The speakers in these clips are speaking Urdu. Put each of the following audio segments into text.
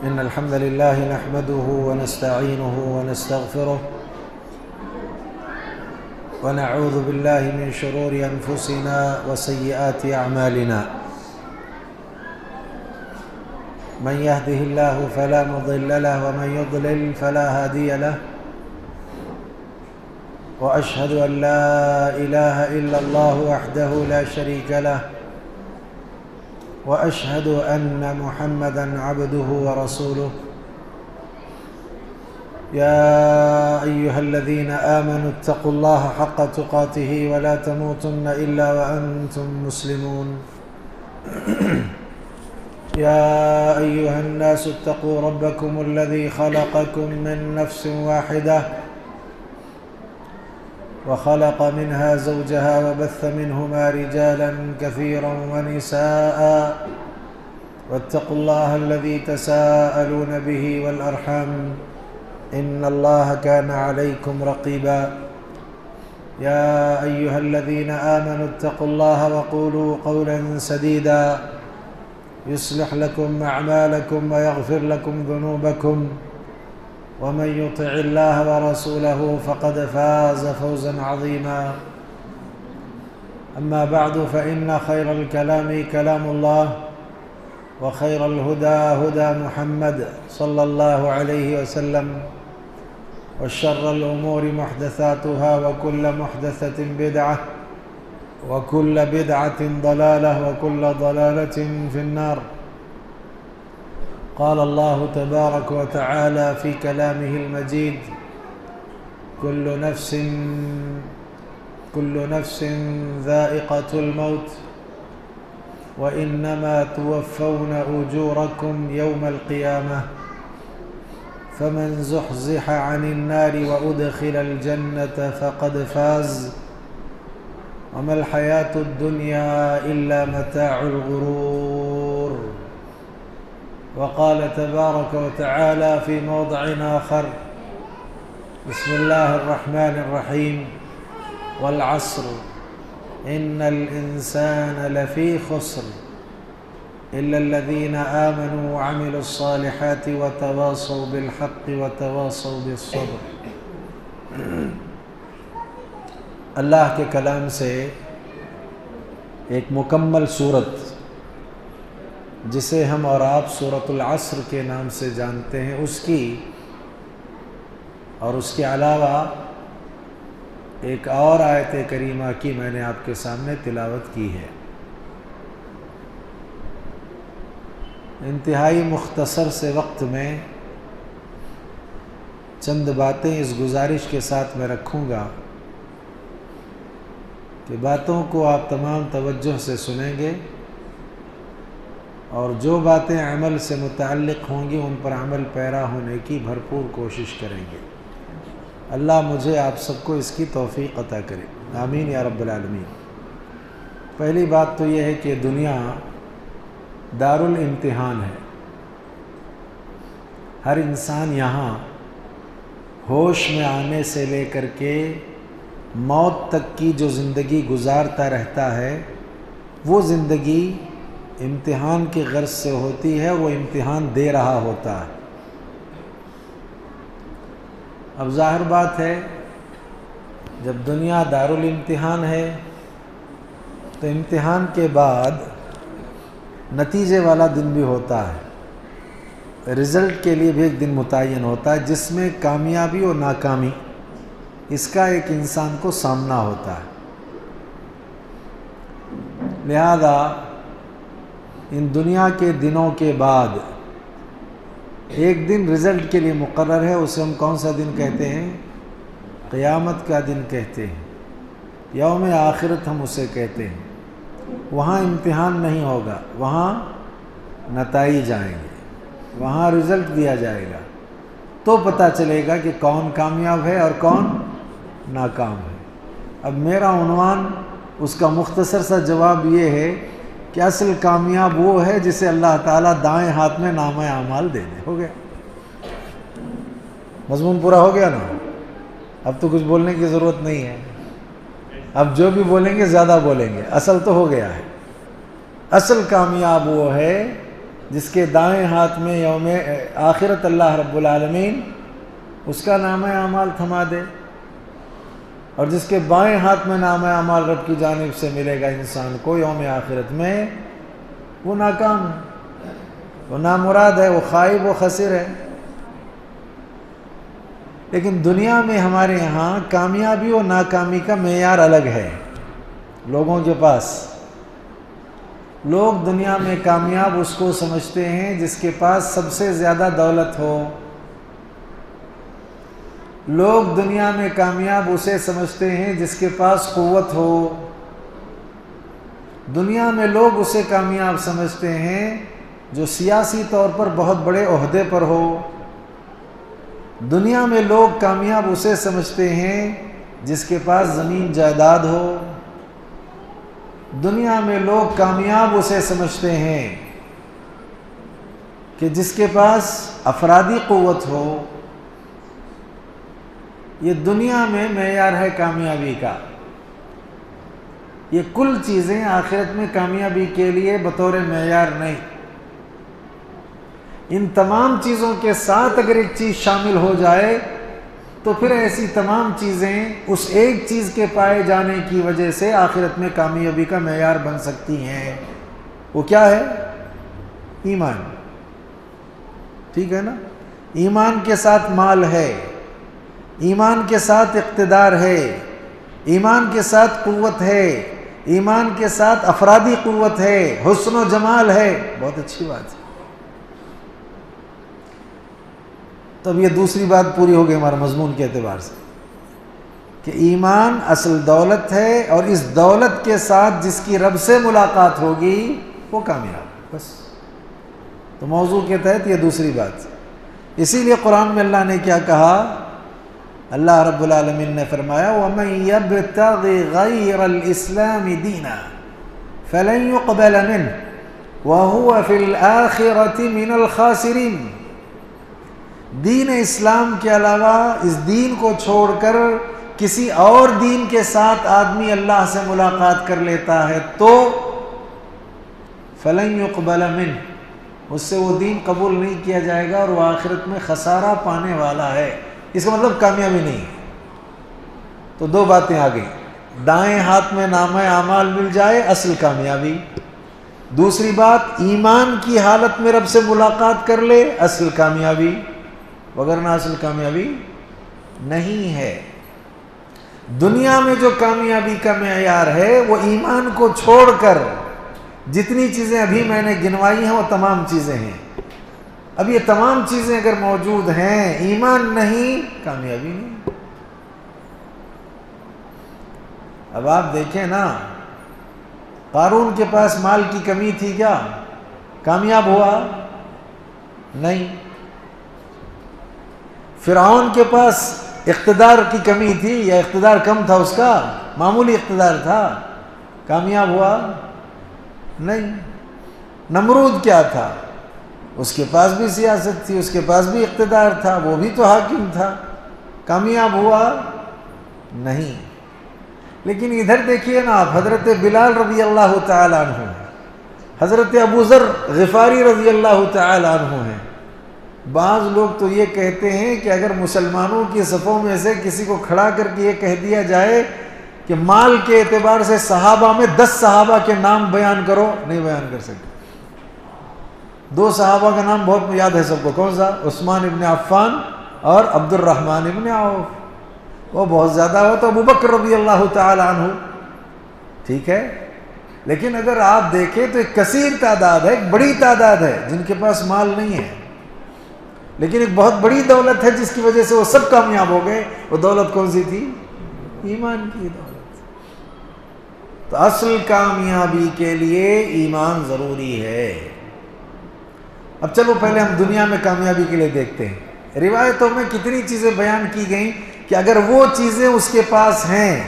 إن الحمد لله نحمده ونستعينه ونستغفره ونعوذ بالله من شرور أنفسنا وسيئات أعمالنا. من يهده الله فلا مضل له ومن يضلل فلا هادي له، وأشهد أن لا إله إلا الله وحده لا شريك له، وأشهد أن محمدًا عبده ورسوله. يا أيها الذين آمنوا اتقوا الله حق تقاته ولا تموتن إلا وأنتم مسلمون. يا أيها الناس اتقوا ربكم الذي خلقكم من نفس واحدة وخلق منها زوجها وبث منهما رجالا كثيرا ونساء، واتقوا الله الذي تساءلون به والأرحام إن الله كان عليكم رقيبا. يا أيها الذين آمنوا اتقوا الله وقولوا قولا سديدا يصلح لكم أعمالكم ويغفر لكم ذنوبكم، ومن يطع الله ورسوله فقد فاز فوزا عظيما. أما بعد، فإن خير الكلام كلام الله، وخير الهدى هدى محمد صلى الله عليه وسلم، وشر الأمور محدثاتها، وكل محدثة بدعة، وكل بدعة ضلالة، وكل ضلالة في النار. قال الله تبارك وتعالى في كلامه المجيد: كل نفس ذائقة الموت، وإنما توفون أجوركم يوم القيامة، فمن زحزح عن النار وأدخل الجنة فقد فاز، وما الحياة الدنيا إلا متاع الغرور. وقال تبارك وتعالى في موضع آخر: بسم الله الرحمن الرحيم: والعصر إن الإنسان لفي خسر إلا الذين آمنوا وعملوا الصالحات وتواصوا بالحق وتواصوا بالصبر. اللہ کے کلام سے ایک مکمل صورت جسے ہم اور آپ سورۃ العصر کے نام سے جانتے ہیں، اس کی اور اس کے علاوہ ایک اور آیت کریمہ کی میں نے آپ کے سامنے تلاوت کی ہے۔ انتہائی مختصر سے وقت میں چند باتیں اس گزارش کے ساتھ میں رکھوں گا کہ باتوں کو آپ تمام توجہ سے سنیں گے، اور جو باتیں عمل سے متعلق ہوں گی ان پر عمل پیرا ہونے کی بھرپور کوشش کریں گے۔ اللہ مجھے آپ سب کو اس کی توفیق عطا کرے، آمین یا رب العالمین۔ پہلی بات تو یہ ہے کہ دنیا دارالامتحان ہے۔ ہر انسان یہاں ہوش میں آنے سے لے کر کے موت تک کی جو زندگی گزارتا رہتا ہے، وہ زندگی امتحان کی غرض سے ہوتی ہے، وہ امتحان دے رہا ہوتا ہے۔ اب ظاہر بات ہے، جب دنیا دارالامتحان ہے تو امتحان کے بعد نتیجے والا دن بھی ہوتا ہے، رزلٹ کے لیے بھی ایک دن متعین ہوتا ہے جس میں کامیابی اور ناکامی اس کا ایک انسان کو سامنا ہوتا ہے۔ لہذا ان دنیا کے دنوں کے بعد ایک دن رزلٹ کے لیے مقرر ہے، اسے ہم کون سا دن کہتے ہیں؟ قیامت کا دن کہتے ہیں، یوم آخرت ہم اسے کہتے ہیں۔ وہاں امتحان نہیں ہوگا، وہاں نتائج آئیں گے، وہاں رزلٹ دیا جائے گا، تو پتہ چلے گا کہ کون کامیاب ہے اور کون ناکام ہے۔ اب میرا عنوان اس کا مختصر سا جواب یہ ہے کہ اصل کامیاب وہ ہے جسے اللہ تعالیٰ دائیں ہاتھ میں نامہ اعمال دے دے۔ ہو گیا، مضمون پورا ہو گیا نا؟ اب تو کچھ بولنے کی ضرورت نہیں ہے، اب جو بھی بولیں گے زیادہ بولیں گے، اصل تو ہو گیا ہے۔ اصل کامیاب وہ ہے جس کے دائیں ہاتھ میں یوم آخرت اللہ رب العالمین اس کا نام اعمال تھما دے، اور جس کے بائیں ہاتھ میں نام اعمال رب کی جانب سے ملے گا انسان کو یوم آخرت میں، وہ ناکام ہے، وہ نامراد ہے، وہ خائب و خسر ہے۔ لیکن دنیا میں ہمارے یہاں کامیابی و ناکامی کا معیار الگ ہے لوگوں کے پاس۔ لوگ دنیا میں کامیاب اس کو سمجھتے ہیں جس کے پاس سب سے زیادہ دولت ہو، لوگ دنیا میں کامیاب اسے سمجھتے ہیں جس کے پاس قوت ہو، دنیا میں لوگ اسے کامیاب سمجھتے ہیں جو سیاسی طور پر بہت بڑے عہدے پر ہو، دنیا میں لوگ کامیاب اسے سمجھتے ہیں جس کے پاس زمین جائیداد ہو، دنیا میں لوگ کامیاب اسے سمجھتے ہیں کہ جس کے پاس افرادی قوت ہو۔ یہ دنیا میں معیار ہے کامیابی کا۔ یہ کل چیزیں آخرت میں کامیابی کے لیے بطور معیار نہیں۔ ان تمام چیزوں کے ساتھ اگر ایک چیز شامل ہو جائے تو پھر ایسی تمام چیزیں اس ایک چیز کے پائے جانے کی وجہ سے آخرت میں کامیابی کا معیار بن سکتی ہیں۔ وہ کیا ہے؟ ایمان۔ ٹھیک ہے نا؟ ایمان کے ساتھ مال ہے، ایمان کے ساتھ اقتدار ہے، ایمان کے ساتھ قوت ہے، ایمان کے ساتھ افرادی قوت ہے، حسن و جمال ہے۔ بہت اچھی بات ہے۔ تو اب یہ دوسری بات پوری ہو گئی ہمارا مضمون کے اعتبار سے کہ ایمان اصل دولت ہے، اور اس دولت کے ساتھ جس کی رب سے ملاقات ہوگی وہ کامیاب۔ بس تو موضوع کے تحت یہ دوسری بات۔ اسی لیے قرآن میں اللہ نے کیا کہا؟ اللہ رب العالمین نے فرمایا وَمَن يَبْتَغِ غَيْرَ الْإِسْلَامِ دِينًا فَلَن يُقْبَلَ مِنْهُ وَهُوَ فِي الْآخِرَةِ مِنَ الْخَاسِرِينَ۔ دین اسلام کے علاوہ اس دین کو چھوڑ کر کسی اور دین کے ساتھ آدمی اللہ سے ملاقات کر لیتا ہے تو فَلَن يُقْبَلَ مِنْهُ، اس سے وہ دین قبول نہیں کیا جائے گا، اور وہ آخرت میں خسارہ پانے والا ہے۔ اس کا مطلب کامیابی نہیں ہے۔ تو دو باتیں آ گئیں، دائیں ہاتھ میں نامہ اعمال مل جائے اصل کامیابی، دوسری بات ایمان کی حالت میں رب سے ملاقات کر لے اصل کامیابی، وگرنہ اصل کامیابی نہیں ہے۔ دنیا میں جو کامیابی کا معیار ہے وہ ایمان کو چھوڑ کر جتنی چیزیں ابھی میں نے گنوائی ہیں وہ تمام چیزیں ہیں۔ اب یہ تمام چیزیں اگر موجود ہیں، ایمان نہیں، کامیابی نہیں۔ اب آپ دیکھیں نا، قارون کے پاس مال کی کمی تھی، کیا کامیاب ہوا؟ نہیں۔ فرعون کے پاس اقتدار کی کمی تھی یا اقتدار کم تھا، اس کا معمولی اقتدار تھا، کامیاب ہوا؟ نہیں۔ نمرود کیا تھا؟ اس کے پاس بھی سیاست تھی، اس کے پاس بھی اقتدار تھا، وہ بھی تو حاکم تھا، کامیاب ہوا؟ نہیں۔ لیکن ادھر دیکھیے نا آپ، حضرت بلال رضی اللہ تعالی عنہ، حضرت ابو ذر غفاری رضی اللہ تعالی عنہ ہیں۔ بعض لوگ تو یہ کہتے ہیں کہ اگر مسلمانوں کی صفوں میں سے کسی کو کھڑا کر کے یہ کہہ دیا جائے کہ مال کے اعتبار سے صحابہ میں 10 صحابہ کے نام بیان کرو، نہیں بیان کر سکتے۔ 2 صحابہ کا نام بہت یاد ہے سب کو، کون سا؟ عثمان ابن عفان اور عبد الرحمن ابن عوف۔ وہ بہت زیادہ ہو تو ابو بکر رضی اللہ تعالی عنہ، ٹھیک ہے۔ لیکن اگر آپ دیکھیں تو ایک کثیر تعداد ہے، ایک بڑی تعداد ہے جن کے پاس مال نہیں ہے، لیکن ایک بہت بڑی دولت ہے جس کی وجہ سے وہ سب کامیاب ہو گئے۔ وہ دولت کون سی تھی؟ ایمان کی دولت۔ تو اصل کامیابی کے لیے ایمان ضروری ہے۔ اب چلو پہلے ہم دنیا میں کامیابی کے لیے دیکھتے ہیں۔ روایتوں میں کتنی چیزیں بیان کی گئیں کہ اگر وہ چیزیں اس کے پاس ہیں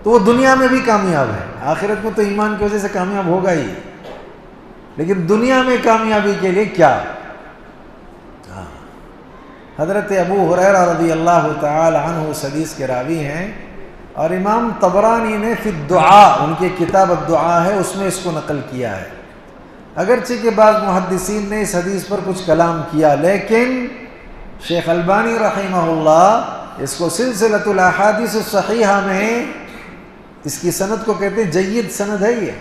تو وہ دنیا میں بھی کامیاب ہے، آخرت میں تو ایمان کی وجہ سے کامیاب ہوگا ہی، لیکن دنیا میں کامیابی کے لیے کیا؟ حضرت ابو ہریرہ رضی اللہ تعالی عنہ اس حدیث کے راوی ہیں، اور امام طبرانی نے فی الدعاء، ان کی کتاب الدعاء ہے، اس میں اس کو نقل کیا ہے۔ اگرچہ کہ بعض محدثین نے اس حدیث پر کچھ کلام کیا، لیکن شیخ البانی رحمہ اللہ اس کو سلسلۃ الاحادیث الصحیحہ میں اس کی سند کو کہتے ہیں جید سند ہے یہ۔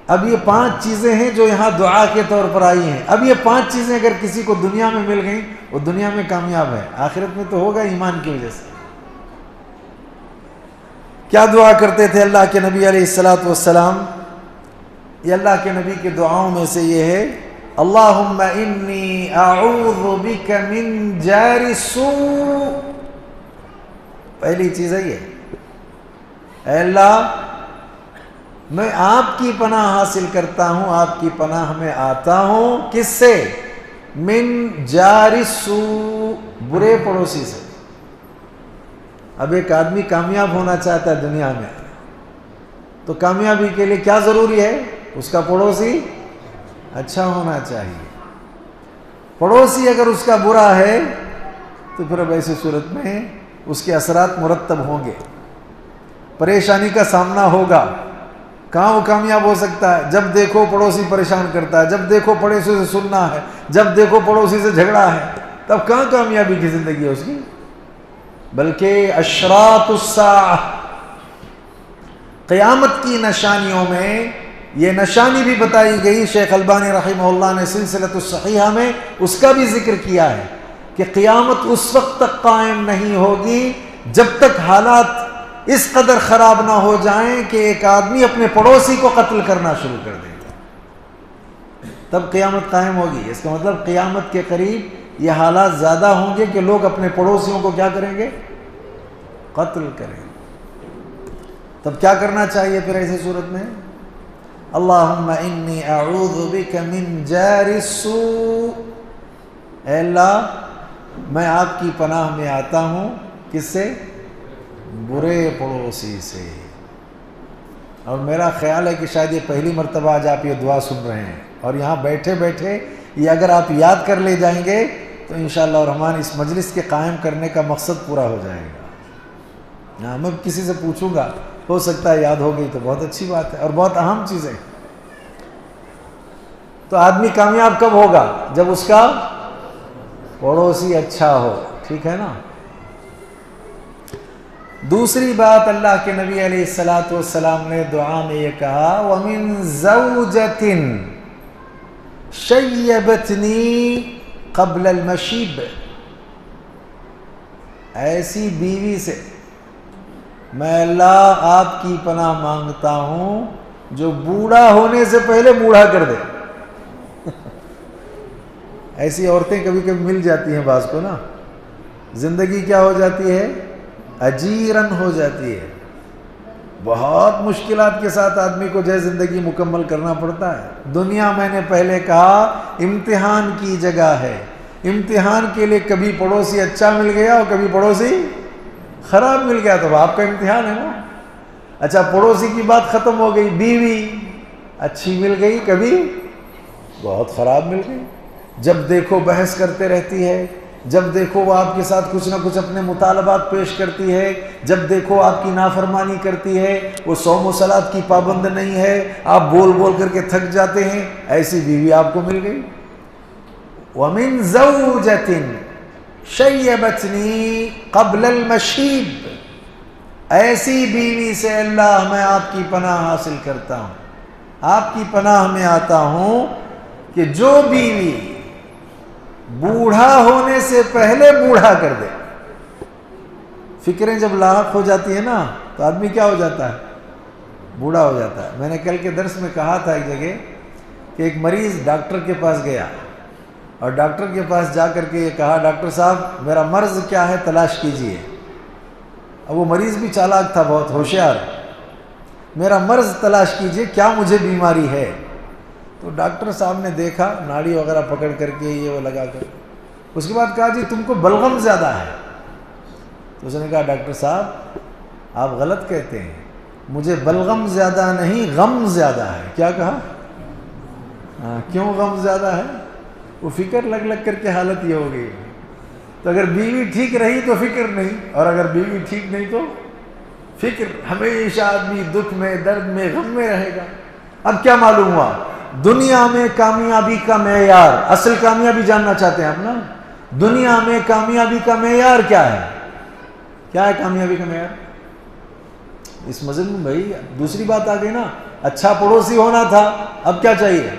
اب یہ 5 چیزیں ہیں جو یہاں دعا کے طور پر آئی ہیں۔ اب یہ 5 چیزیں اگر کسی کو دنیا میں مل گئیں وہ دنیا میں کامیاب ہے، آخرت میں تو ہوگا ایمان کی وجہ سے۔ کیا دعا کرتے تھے اللہ کے نبی علیہ الصلوۃ والسلام؟ یہ اللہ کے نبی کے دعاؤں میں سے یہ ہے، اللہم انی اعوذ بک من جار السوء۔ پہلی چیز ہے یہ، اے اللہ میں آپ کی پناہ حاصل کرتا ہوں، آپ کی پناہ میں آتا ہوں، کس سے؟ من جار السوء، برے پڑوسی سے۔ اب ایک آدمی کامیاب ہونا چاہتا ہے دنیا میں، تو کامیابی کے لیے کیا ضروری ہے؟ اس کا پڑوسی اچھا ہونا چاہیے۔ پڑوسی اگر اس کا برا ہے تو پھر اب ایسی صورت میں اس کے اثرات مرتب ہوں گے، پریشانی کا سامنا ہوگا۔ کہاں وہ کامیاب ہو سکتا ہے؟ جب دیکھو پڑوسی پریشان کرتا ہے، جب دیکھو پڑوسی سے سننا ہے، جب دیکھو پڑوسی سے جھگڑا ہے، تب کہاں کامیابی کی زندگی ہے اس کی؟ بلکہ اشراط الساعہ، قیامت کی نشانیوں میں یہ نشانی بھی بتائی گئی۔ شیخ البانی رحمہ اللہ نے سلسلۃ الصحیحہ میں اس کا بھی ذکر کیا ہے کہ قیامت اس وقت تک قائم نہیں ہوگی جب تک حالات اس قدر خراب نہ ہو جائیں کہ ایک آدمی اپنے پڑوسی کو قتل کرنا شروع کر دے گا، تب قیامت قائم ہوگی۔ اس کا مطلب قیامت کے قریب یہ حالات زیادہ ہوں گے کہ لوگ اپنے پڑوسیوں کو کیا کریں گے؟ قتل کریں گے۔ تب کیا کرنا چاہیے پھر ایسی صورت میں؟ اللہم انی اعوذ بک من جار السوء، اے اللہ میں آپ کی پناہ میں آتا ہوں، کس سے؟ برے پڑوسی سے۔ اور میرا خیال ہے کہ شاید یہ پہلی مرتبہ آج آپ یہ دعا سن رہے ہیں، اور یہاں بیٹھے بیٹھے یہ اگر آپ یاد کر لے جائیں گے تو انشاءاللہ الرحمن اس مجلس کے قائم کرنے کا مقصد پورا ہو جائے گا۔ میں کسی سے پوچھوں گا، ہو سکتا ہے یاد ہو گئی تو بہت اچھی بات ہے، اور بہت اہم چیز ہے۔ تو آدمی کامیاب کب ہوگا؟ جب اس کا پڑوسی اچھا ہو، ٹھیک ہے نا؟ دوسری بات اللہ کے نبی علیہ الصلوۃ والسلام نے دعا میں یہ کہا، وَمِن زَوْجَةٍ شَيَّبَتْنِي قَبْلَ الْمَشِيبِ، ایسی بیوی سے میں اللہ آپ کی پناہ مانگتا ہوں جو بوڑھا ہونے سے پہلے بوڑھا کر دے۔ ایسی عورتیں کبھی کبھی مل جاتی ہیں بعض کو نا، زندگی کیا ہو جاتی ہے؟ اجیرن ہو جاتی ہے۔ بہت مشکلات کے ساتھ آدمی کو جو ہے زندگی مکمل کرنا پڑتا ہے۔ دنیا میں نے پہلے کہا امتحان کی جگہ ہے، امتحان کے لیے کبھی پڑوسی اچھا مل گیا اور کبھی پڑوسی خراب مل گیا تو آپ کا امتحان ہے نا۔ اچھا پڑوسی کی بات ختم ہو گئی، بیوی اچھی مل گئی، کبھی بہت خراب مل گئی۔ جب دیکھو بحث کرتے رہتی ہے، جب دیکھو وہ آپ کے ساتھ کچھ نہ کچھ اپنے مطالبات پیش کرتی ہے، جب دیکھو آپ کی نافرمانی کرتی ہے، وہ صوم و صلاۃ کی پابند نہیں ہے، آپ بول بول کر کے تھک جاتے ہیں، ایسی بیوی آپ کو مل گئی۔ وَمِن زَوْجَةٍ شَيَّبَتْنِي قَبْلَ الْمَشِيبِ، ایسی بیوی سے اللہ میں آپ کی پناہ حاصل کرتا ہوں، آپ کی پناہ میں آتا ہوں کہ جو بیوی بوڑھا ہونے سے پہلے بوڑھا کر دے۔ فکریں جب لاحق ہو جاتی ہیں نا تو آدمی کیا ہو جاتا ہے؟ بوڑھا ہو جاتا ہے۔ میں نے کل کے درس میں کہا تھا ایک جگہ کہ ایک مریض ڈاکٹر کے پاس گیا اور ڈاکٹر کے پاس جا کر کے یہ کہا، ڈاکٹر صاحب میرا مرض کیا ہے تلاش کیجئے۔ اب وہ مریض بھی چالاک تھا، بہت ہوشیار، میرا مرض تلاش کیجئے، کیا مجھے بیماری ہے؟ تو ڈاکٹر صاحب نے دیکھا، ناڑی وغیرہ پکڑ کر کے یہ وہ لگا کر، اس کے بعد کہا جی تم کو بلغم زیادہ ہے۔ تو اس نے کہا ڈاکٹر صاحب آپ غلط کہتے ہیں، مجھے بلغم زیادہ نہیں غم زیادہ ہے۔ کیا کہا؟ کیوں غم زیادہ ہے؟ وہ فکر لگ لگ کر کے حالت یہ ہو گئی۔ تو اگر بیوی ٹھیک رہی تو فکر نہیں، اور اگر بیوی ٹھیک نہیں تو فکر۔ ہمیشہ آدمی دکھ میں، درد میں، غم میں رہے گا۔ اب کیا معلوم ہوا؟ دنیا میں کامیابی کا معیار، اصل کامیابی جاننا چاہتے ہیں آپ نا؟ دنیا میں کامیابی کا معیار کیا ہے؟ کیا ہے کامیابی کا معیار؟ اس مضمون میں بھائی دوسری بات آ گئی نا، اچھا پڑوسی ہونا تھا، اب کیا چاہیے؟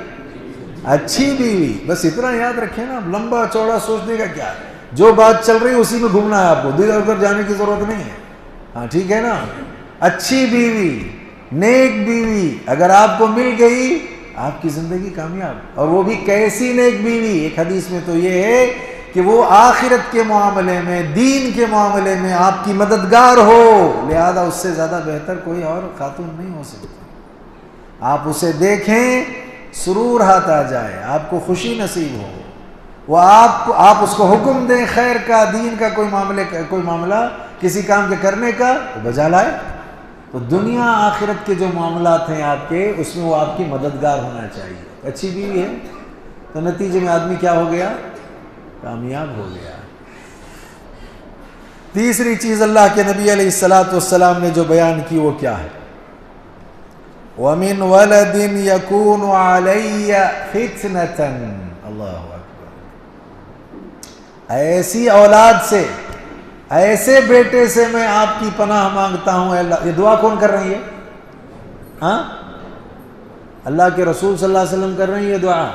اچھی بیوی. بس اتنا یاد رکھیں نا، لمبا چوڑا سوچنے کا کیا ہے، جو بات چل رہی ہے اسی میں گھومنا ہے آپ کو، ادھر ادھر جانے کی ضرورت نہیں ہے. ہاں ٹھیک ہے نا؟ اچھی بیوی، نیک بیوی اگر آپ کو مل گئی، آپ کی زندگی کامیاب. اور وہ بھی کیسی نیک بیوی؟ ایک حدیث میں تو یہ ہے کہ وہ آخرت کے معاملے میں، دین کے معاملے میں آپ کی مددگار ہو. لہذا اس سے زیادہ بہتر کوئی اور خاتون نہیں ہو سکتی. آپ اسے دیکھیں، سرور ہاتھ آ جائے، آپ کو خوشی نصیب ہو، وہ آپ اس کو حکم دیں خیر کا، دین کا کوئی معاملہ کسی کام کے کرنے کا، وہ بجا لائے. تو دنیا آخرت کے جو معاملات ہیں آپ کے، اس میں وہ آپ کی مددگار ہونا چاہیے. اچھی بیوی ہے تو نتیجے میں آدمی کیا ہو گیا؟ کامیاب ہو گیا. تیسری چیز اللہ کے نبی علیہ الصلاۃ والسلام نے جو بیان کی وہ کیا ہے؟ وَمِن وَلَدٍ يَكُونُ عَلَيَّ فِتْنَةً. اللہ اکبر. ایسی اولاد سے، ایسے بیٹے سے میں آپ کی پناہ مانگتا ہوں اے اللہ. یہ دعا کون کر رہی ہے؟ ہاں، اللہ کے رسول صلی اللہ علیہ وسلم کر رہے ہیں یہ دعا.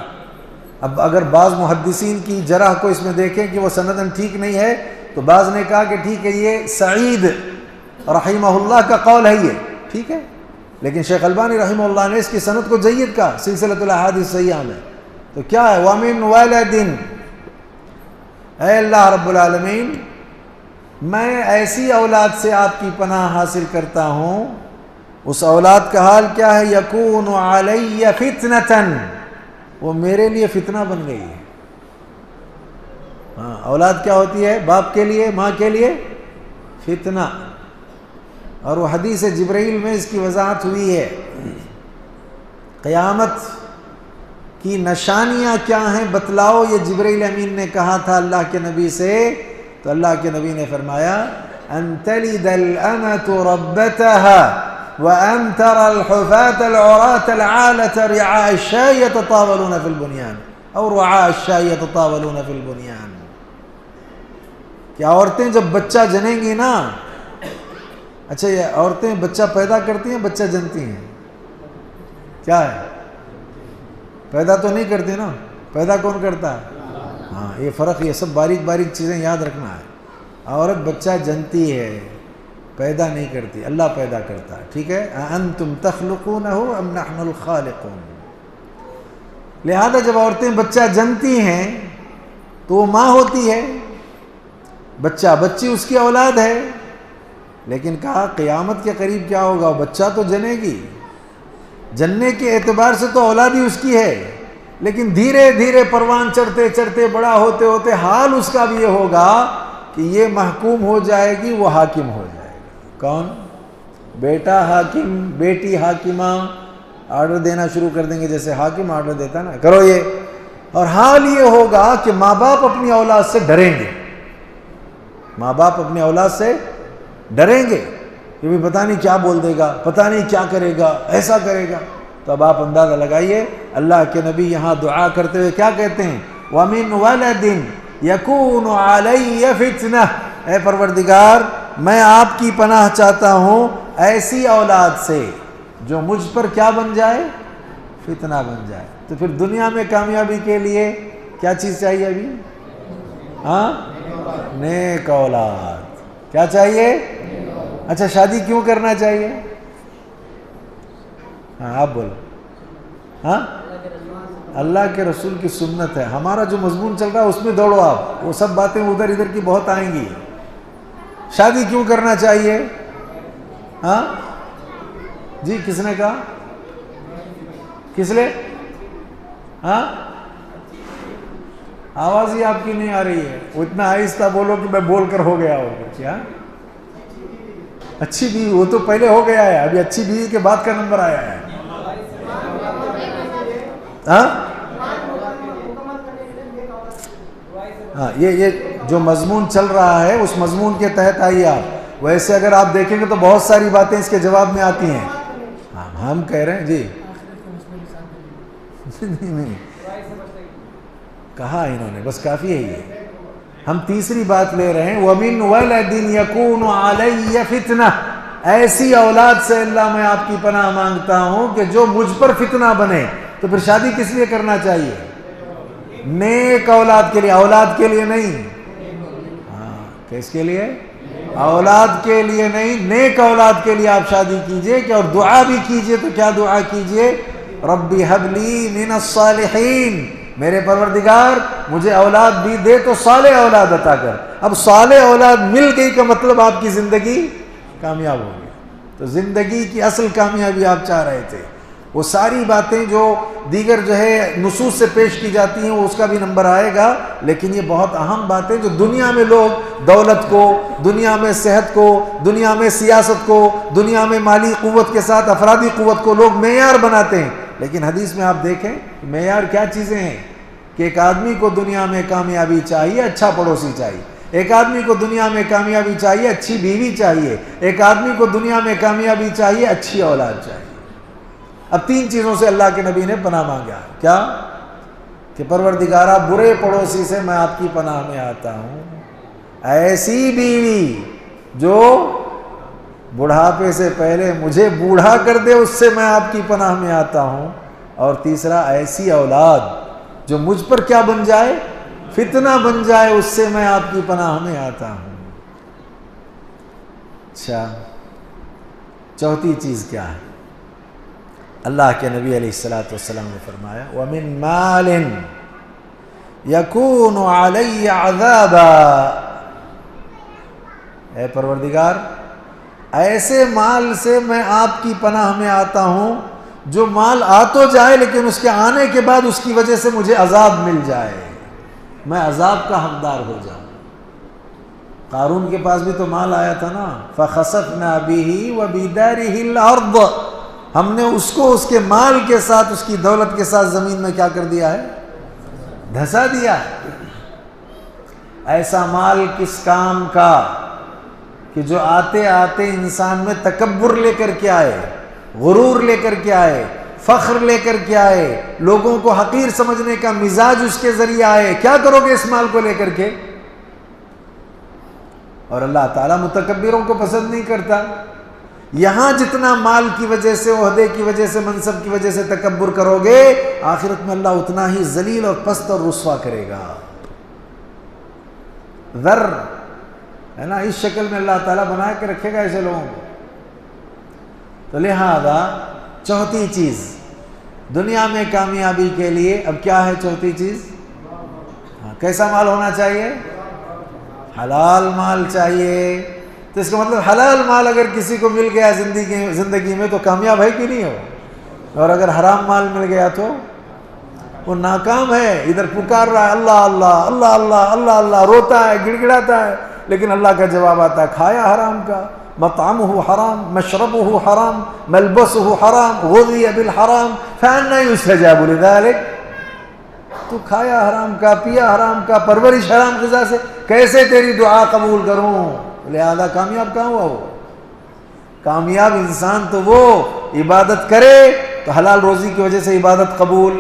اب اگر بعض محدثین کی جرح کو اس میں دیکھیں کہ وہ سندن ٹھیک نہیں ہے، تو بعض نے کہا کہ ٹھیک ہے یہ سعید رحمہ اللہ کا قول ہے، یہ ٹھیک ہے، لیکن شیخ البانی رحمہ اللہ نے اس کی سند کو جید کہا سلسلۃ الاحادیث صحیحہ میں. تو کیا ہے؟ وَمِن وَلَدٍ، اے اللہ رب العالمین میں ایسی اولاد سے آپ کی پناہ حاصل کرتا ہوں. اس اولاد کا حال کیا ہے؟ یکون علی فتنةً، وہ میرے لیے فتنہ بن گئی ہے. ہاں، اولاد کیا ہوتی ہے؟ باپ کے لیے، ماں کے لیے فتنہ. اور وہ حدیث جبرائیل میں اس کی وضاحت ہوئی ہے. قیامت کی نشانیاں کیا ہیں بتلاؤ، یہ جبرائیل امین نے کہا تھا اللہ کے نبی سے. تو اللہ کے نبی نے فرمایا ان تلد الامۃ ربتها وان ترى الحفاة العراة العالة رعاء الشاة يتطاولون في البنيان او رعاء الشاة يتطاولون في البنيان. کہ عورتیں جب بچہ جنیں گی نا، اچھا یہ عورتیں بچہ پیدا کرتی ہیں، بچہ جنتی ہیں؟ کیا ہے؟ پیدا تو نہیں کرتی نا، پیدا کون کرتا ہے؟ ہاں، یہ فرق، یہ سب باریک باریک چیزیں یاد رکھنا ہے. عورت بچہ جنتی ہے، پیدا نہیں کرتی، اللہ پیدا کرتا ہے. ٹھیک ہے؟ انتم تخلقونہ ام نحن الخالقون. لہذا جب عورتیں بچہ جنتی ہیں تو وہ ماں ہوتی ہے، بچی اس کی اولاد ہے. لیکن کہا قیامت کے قریب کیا ہوگا؟ وہ بچہ تو جنے گی، جننے کے اعتبار سے تو اولاد ہی اس کی ہے، لیکن دھیرے دھیرے پروان چڑھتے چڑھتے بڑا ہوتے ہوتے حال اس کا بھی یہ ہوگا کہ یہ محکوم ہو جائے گی، وہ حاکم ہو جائے گا. کون؟ بیٹا حاکم، بیٹی حاکمہ. آرڈر دینا شروع کر دیں گے جیسے حاکم آرڈر دیتا نا، کرو یہ. اور حال یہ ہوگا کہ ماں باپ اپنی اولاد سے ڈریں گے، ماں باپ اپنی اولاد سے ڈریں گے کہ بھی پتہ نہیں کیا بول دے گا، پتہ نہیں کیا کرے گا، ایسا کرے گا. تو اب آپ اندازہ لگائیے اللہ کے نبی یہاں دعا کرتے ہوئے کیا کہتے ہیں؟ وَمِن وَلَدٍ يَكُونُ عَلَيَّ فِتْنَةً. اے پروردگار میں آپ کی پناہ چاہتا ہوں ایسی اولاد سے جو مجھ پر کیا بن جائے؟ فتنہ بن جائے. تو پھر دنیا میں کامیابی کے لیے کیا چیز چاہیے ابھی؟ ہاں، نیک اولاد. کیا چاہیے؟ اچھا شادی کیوں کرنا چاہیے؟ ہاں آپ بولو. ہاں، اللہ کے رسول کی سنت ہے. ہمارا جو مضمون چل رہا ہے اس میں دوڑو آپ، وہ سب باتیں ادھر ادھر کی بہت آئیں گی. شادی کیوں کرنا چاہیے؟ ہاں جی، کس نے کہا؟ کس لئے؟ ہاں، آواز ہی آپ کی نہیں آ رہی ہے. وہ اتنا آہستہ بولو کہ میں بول کر ہو گیا ہوگا. کیا؟ اچھی بیوی، وہ تو پہلے ہو گیا ہے، ابھی اچھی بیوی کے بعد کا نمبر آیا ہے. ہاں ہاں، یہ جو مضمون چل رہا ہے اس مضمون کے تحت آئیے آپ. ویسے اگر آپ دیکھیں گے تو بہت ساری باتیں اس کے جواب میں آتی ہیں. ہم کہہ رہے ہیں جی نہیں کہا انہوں نے، بس کافی ہے یہ. ہم تیسری بات لے رہے ہیں، وَمِن وَلَدٍ يَكُونُ عَلَيَّ فِتْنَةٌ، ایسی اولاد سے اللہ میں آپ کی پناہ مانگتا ہوں کہ جو مجھ پر فتنہ بنے. تو پھر شادی کس لیے کرنا چاہیے؟ نیک اولاد کے لیے، اولاد کے لیے نہیں. ہاں، کس کے لیے؟ اولاد کے لیے نہیں، نیک اولاد کے لیے آپ شادی کیجئے. کہ اور دعا بھی کیجئے تو کیا دعا کیجئے؟ ربی حب لی من الصالحین، میرے پروردگار مجھے اولاد بھی دے تو صالح اولاد عطا کر. اب صالح اولاد مل گئی کا مطلب آپ کی زندگی کامیاب ہو گئی. تو زندگی کی اصل کامیابی آپ چاہ رہے تھے. وہ ساری باتیں جو دیگر جو ہے نصوص سے پیش کی جاتی ہیں وہ اس کا بھی نمبر آئے گا، لیکن یہ بہت اہم باتیں جو دنیا میں لوگ دولت کو، دنیا میں صحت کو، دنیا میں سیاست کو، دنیا میں مالی قوت کے ساتھ افرادی قوت کو لوگ معیار بناتے ہیں. لیکن حدیث میں آپ دیکھیں معیار کیا چیزیں ہیں کہ ایک آدمی کو دنیا میں کامیابی چاہیے، اچھا پڑوسی چاہیے. ایک آدمی کو دنیا میں کامیابی چاہیے، اچھی بیوی چاہیے. ایک آدمی کو دنیا میں کامیابی چاہیے، اچھی اولاد چاہیے. اب تین چیزوں سے اللہ کے نبی نے پناہ مانگا. کیا؟ کہ پروردگارہ برے پڑوسی سے میں آپ کی پناہ میں آتا ہوں، ایسی بیوی جو بڑھاپے سے پہلے مجھے بوڑھا کر دے اس سے میں آپ کی پناہ میں آتا ہوں، اور تیسرا ایسی اولاد جو مجھ پر کیا بن جائے؟ فتنہ بن جائے، اس سے میں آپ کی پناہ میں آتا ہوں. اچھا، چوتھی چیز کیا ہے؟ اللہ کے نبی علیہ السلام نے فرمایا وَمِن مَالٍ يَكُونُ عَلَيَّ عَذَابًا، اے پروردگار ایسے مال سے میں آپ کی پناہ میں آتا ہوں جو مال آ تو جائے لیکن اس کے آنے کے بعد اس کی وجہ سے مجھے عذاب مل جائے، میں عذاب کا حقدار ہو جاؤں. قارون کے پاس بھی تو مال آیا تھا نا، فَخَسَفْنَا بِهِ وَبِدَارِهِ الْأَرْضَ، ہم نے اس کو اس کے مال کے ساتھ، اس کی دولت کے ساتھ زمین میں کیا کر دیا ہے؟ دھسا دیا ہے. ایسا مال کس کام کا کہ جو آتے آتے انسان میں تکبر لے کر کے آئے، غرور لے کر کے آئے، فخر لے کر کے آئے، لوگوں کو حقیر سمجھنے کا مزاج اس کے ذریعے آئے. کیا کرو گے اس مال کو لے کر کے؟ اور اللہ تعالیٰ متکبروں کو پسند نہیں کرتا. یہاں جتنا مال کی وجہ سے، عہدے کی وجہ سے، منصب کی وجہ سے تکبر کرو گے، آخرت میں اللہ اتنا ہی ذلیل اور پست اور رسوا کرے گا. ذر ہے نا، اس شکل میں اللہ تعالیٰ بنا کے رکھے گا ایسے لوگوں کو. تو لہذا چوتھی چیز دنیا میں کامیابی کے لیے اب کیا ہے؟ چوتھی چیز کیسا مال ہونا چاہیے؟ حلال مال چاہیے. تو اس کا مطلب حلال مال اگر کسی کو مل گیا زندگی میں تو کامیاب ہے کہ نہیں ہو، اور اگر حرام مال مل گیا تو وہ ناکام ہے. ادھر پکار رہا ہے اللہ اللہ اللہ اللہ اللہ اللہ، روتا ہے، گڑ گڑاتا ہے، لیکن اللہ کا جواب آتا ہے کھایا حرام کا، مطعمہ حرام، مشربہ حرام، ملبسہ حرام، غذی بالحرام فأنی یستجاب لذلک. تو کھایا حرام کا، پیا حرام کا، پرورش حرام غذا سے، کیسے تیری دعا قبول کروں؟ لہذا کامیاب کہاں ہوا وہ؟ کامیاب انسان تو وہ عبادت کرے تو حلال روزی کی وجہ سے عبادت قبول،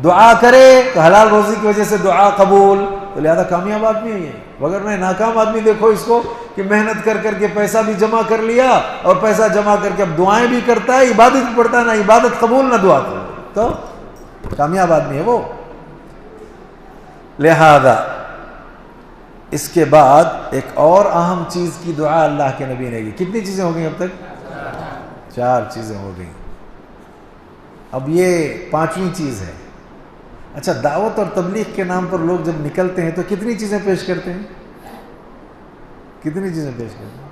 دعا کرے تو حلال روزی کی وجہ سے دعا قبول. تو لہذا کامیاب آدمی ہے. وگرنہ ناکام آدمی دیکھو اس کو کہ محنت کر کر کے پیسہ بھی جمع کر لیا، اور پیسہ جمع کر کے اب دعائیں بھی کرتا ہے، عبادت بھی پڑھتا ہے، نہ عبادت قبول نہ دعا قبول. تو کامیاب آدمی ہے وہ. لہذا اس کے بعد ایک اور اہم چیز کی دعا اللہ کے نبی نے کی. کتنی چیزیں ہو گئی اب تک؟ 4 چیزیں ہو گئی. اب یہ 5ویں چیز ہے. اچھا، دعوت اور تبلیغ کے نام پر لوگ جب نکلتے ہیں تو کتنی چیزیں پیش کرتے ہیں؟ کتنی چیزیں پیش کرتے ہیں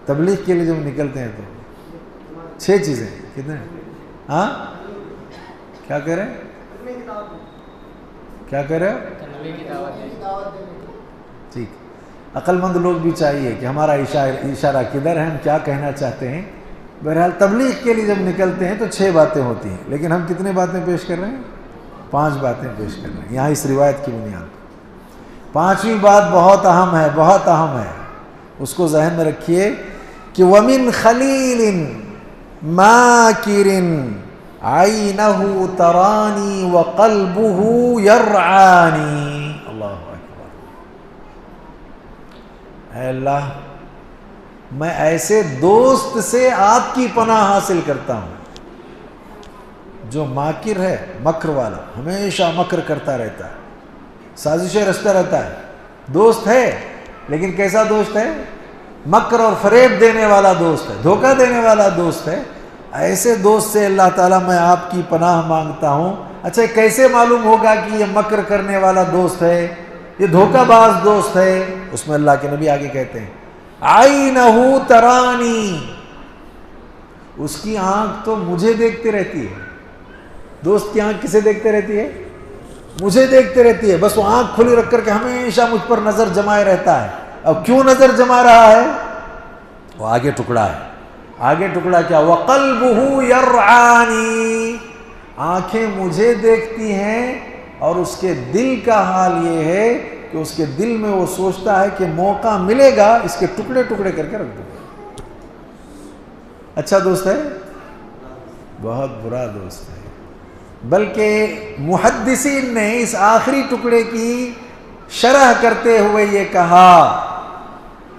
تبلیغ کے لیے جب نکلتے ہیں؟ تو 6 چیزیں. کتنے؟ ہاں کیا کہہ رہے ہیں؟ کیا کہہ رہے ہو؟ ٹھیک. عقل مند لوگ بھی چاہیے کہ ہمارا اشارہ کدھر ہے، ہم کیا کہنا چاہتے ہیں. بہرحال تبلیغ کے لیے جب نکلتے ہیں تو 6 باتیں ہوتی ہیں، لیکن ہم کتنے باتیں پیش کر رہے ہیں؟ 5 باتیں پیش کر رہے ہیں یہاں اس روایت کی بنیاد پر. 5ویں بات بہت اہم ہے، بہت اہم ہے، اس کو ذہن میں رکھیے کہ وَمِن خَلِيلٍ مَاكِرٍ عینہ ترانی وقلبہ یرعانی. اللہ اکبر. اے اللہ میں ایسے دوست سے آپ کی پناہ حاصل کرتا ہوں جو ماکر ہے، مکر والا، ہمیشہ مکر کرتا رہتا ہے، سازشیں رچتا رہتا ہے. دوست ہے لیکن کیسا دوست ہے؟ مکر اور فریب دینے والا دوست ہے، دھوکہ دینے والا دوست ہے. ایسے دوست سے اللہ تعالیٰ میں آپ کی پناہ مانگتا ہوں. اچھا کیسے معلوم ہوگا کہ یہ مکر کرنے والا دوست ہے، یہ دھوکہ باز دوست ہے؟ اس میں اللہ کے نبی آگے کہتے ہیں عینہ ترانی، اس کی آنکھ تو مجھے دیکھتے رہتی ہے. دوست کی آنکھ کسے دیکھتے رہتی ہے؟ مجھے دیکھتے رہتی ہے. بس وہ آنکھ کھلی رکھ کر کے ہمیشہ مجھ پر نظر جمائے رہتا ہے. اب کیوں نظر جما رہا ہے؟ وہ آگے ٹکڑا ہے. آگے ٹکڑا کیا؟ وَقَلْبُهُ يَرْعَانِي، آنکھیں مجھے دیکھتی ہیں اور اس کے دل کا حال یہ ہے کہ اس کے دل میں وہ سوچتا ہے کہ موقع ملے گا اس کے ٹکڑے ٹکڑے کر کے رکھ دوں گا. اچھا دوست ہے؟ بہت برا دوست ہے. بلکہ محدثین نے اس آخری ٹکڑے کی شرح کرتے ہوئے یہ کہا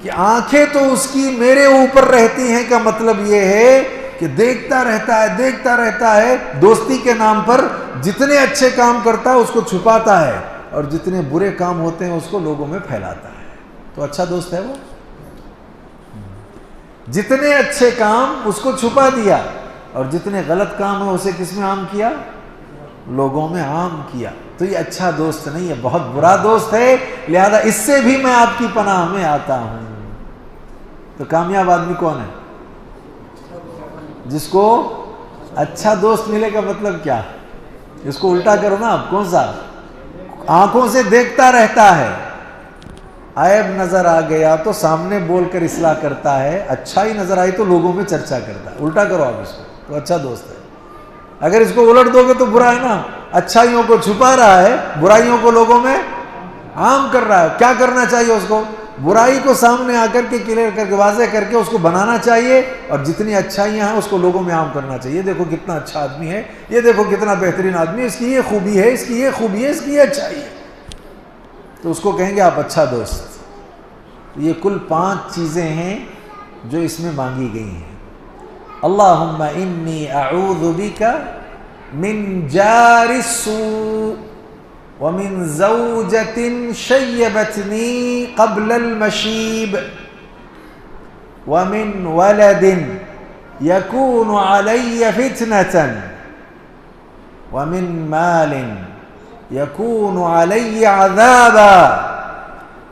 کہ آنکھیں تو اس کی میرے اوپر رہتی ہیں کا مطلب یہ ہے کہ دیکھتا رہتا ہے دوستی کے نام پر. جتنے اچھے کام کرتا ہے اس کو چھپاتا ہے اور جتنے برے کام ہوتے ہیں اس کو لوگوں میں پھیلاتا ہے. تو اچھا دوست ہے وہ؟ جتنے اچھے کام اس کو چھپا دیا اور جتنے غلط کام ہیں اسے کس میں عام کیا؟ لوگوں میں عام کیا. تو یہ اچھا دوست نہیں ہے، بہت برا دوست ہے. لہذا اس سے بھی میں آپ کی پناہ میں آتا ہوں. تو کامیاب آدمی کون ہے؟ جس کو اچھا دوست ملے کا مطلب کیا؟ اس کو الٹا کرو نا. آپ کون سا؟ آنکھوں سے دیکھتا رہتا ہے، عیب نظر آ گیا تو سامنے بول کر اصلاح کرتا ہے، اچھائی نظر آئی تو لوگوں میں چرچا کرتا ہے. الٹا کرو آپ اس کو، تو اچھا دوست ہے. اگر اس کو الٹ دو گے تو برا ہے نا. اچھائیوں کو چھپا رہا ہے، برائیوں کو لوگوں میں عام کر رہا ہے. کیا کرنا چاہیے اس کو؟ برائی کو سامنے آ کر کے کلیئر کر کے واضح کر کے اس کو بنانا چاہیے اور جتنی اچھائیاں ہیں اس کو لوگوں میں عام کرنا چاہیے. دیکھو کتنا اچھا آدمی ہے، یہ دیکھو کتنا بہترین آدمی ہے، اس کی یہ خوبی ہے، اس کی یہ خوبی ہے، اس کی یہ اچھائی ہے. تو اس کو کہیں گے آپ اچھا دوست. یہ کل 5 چیزیں ہیں جو اس میں مانگی گئی ہیں. اللہم انی اعوذ بک من جار السوء ومن زوجۃ شیبتنی قبل المشیب ومن ولد یکون علی فتنۃ ومن مال یکون علی عذابا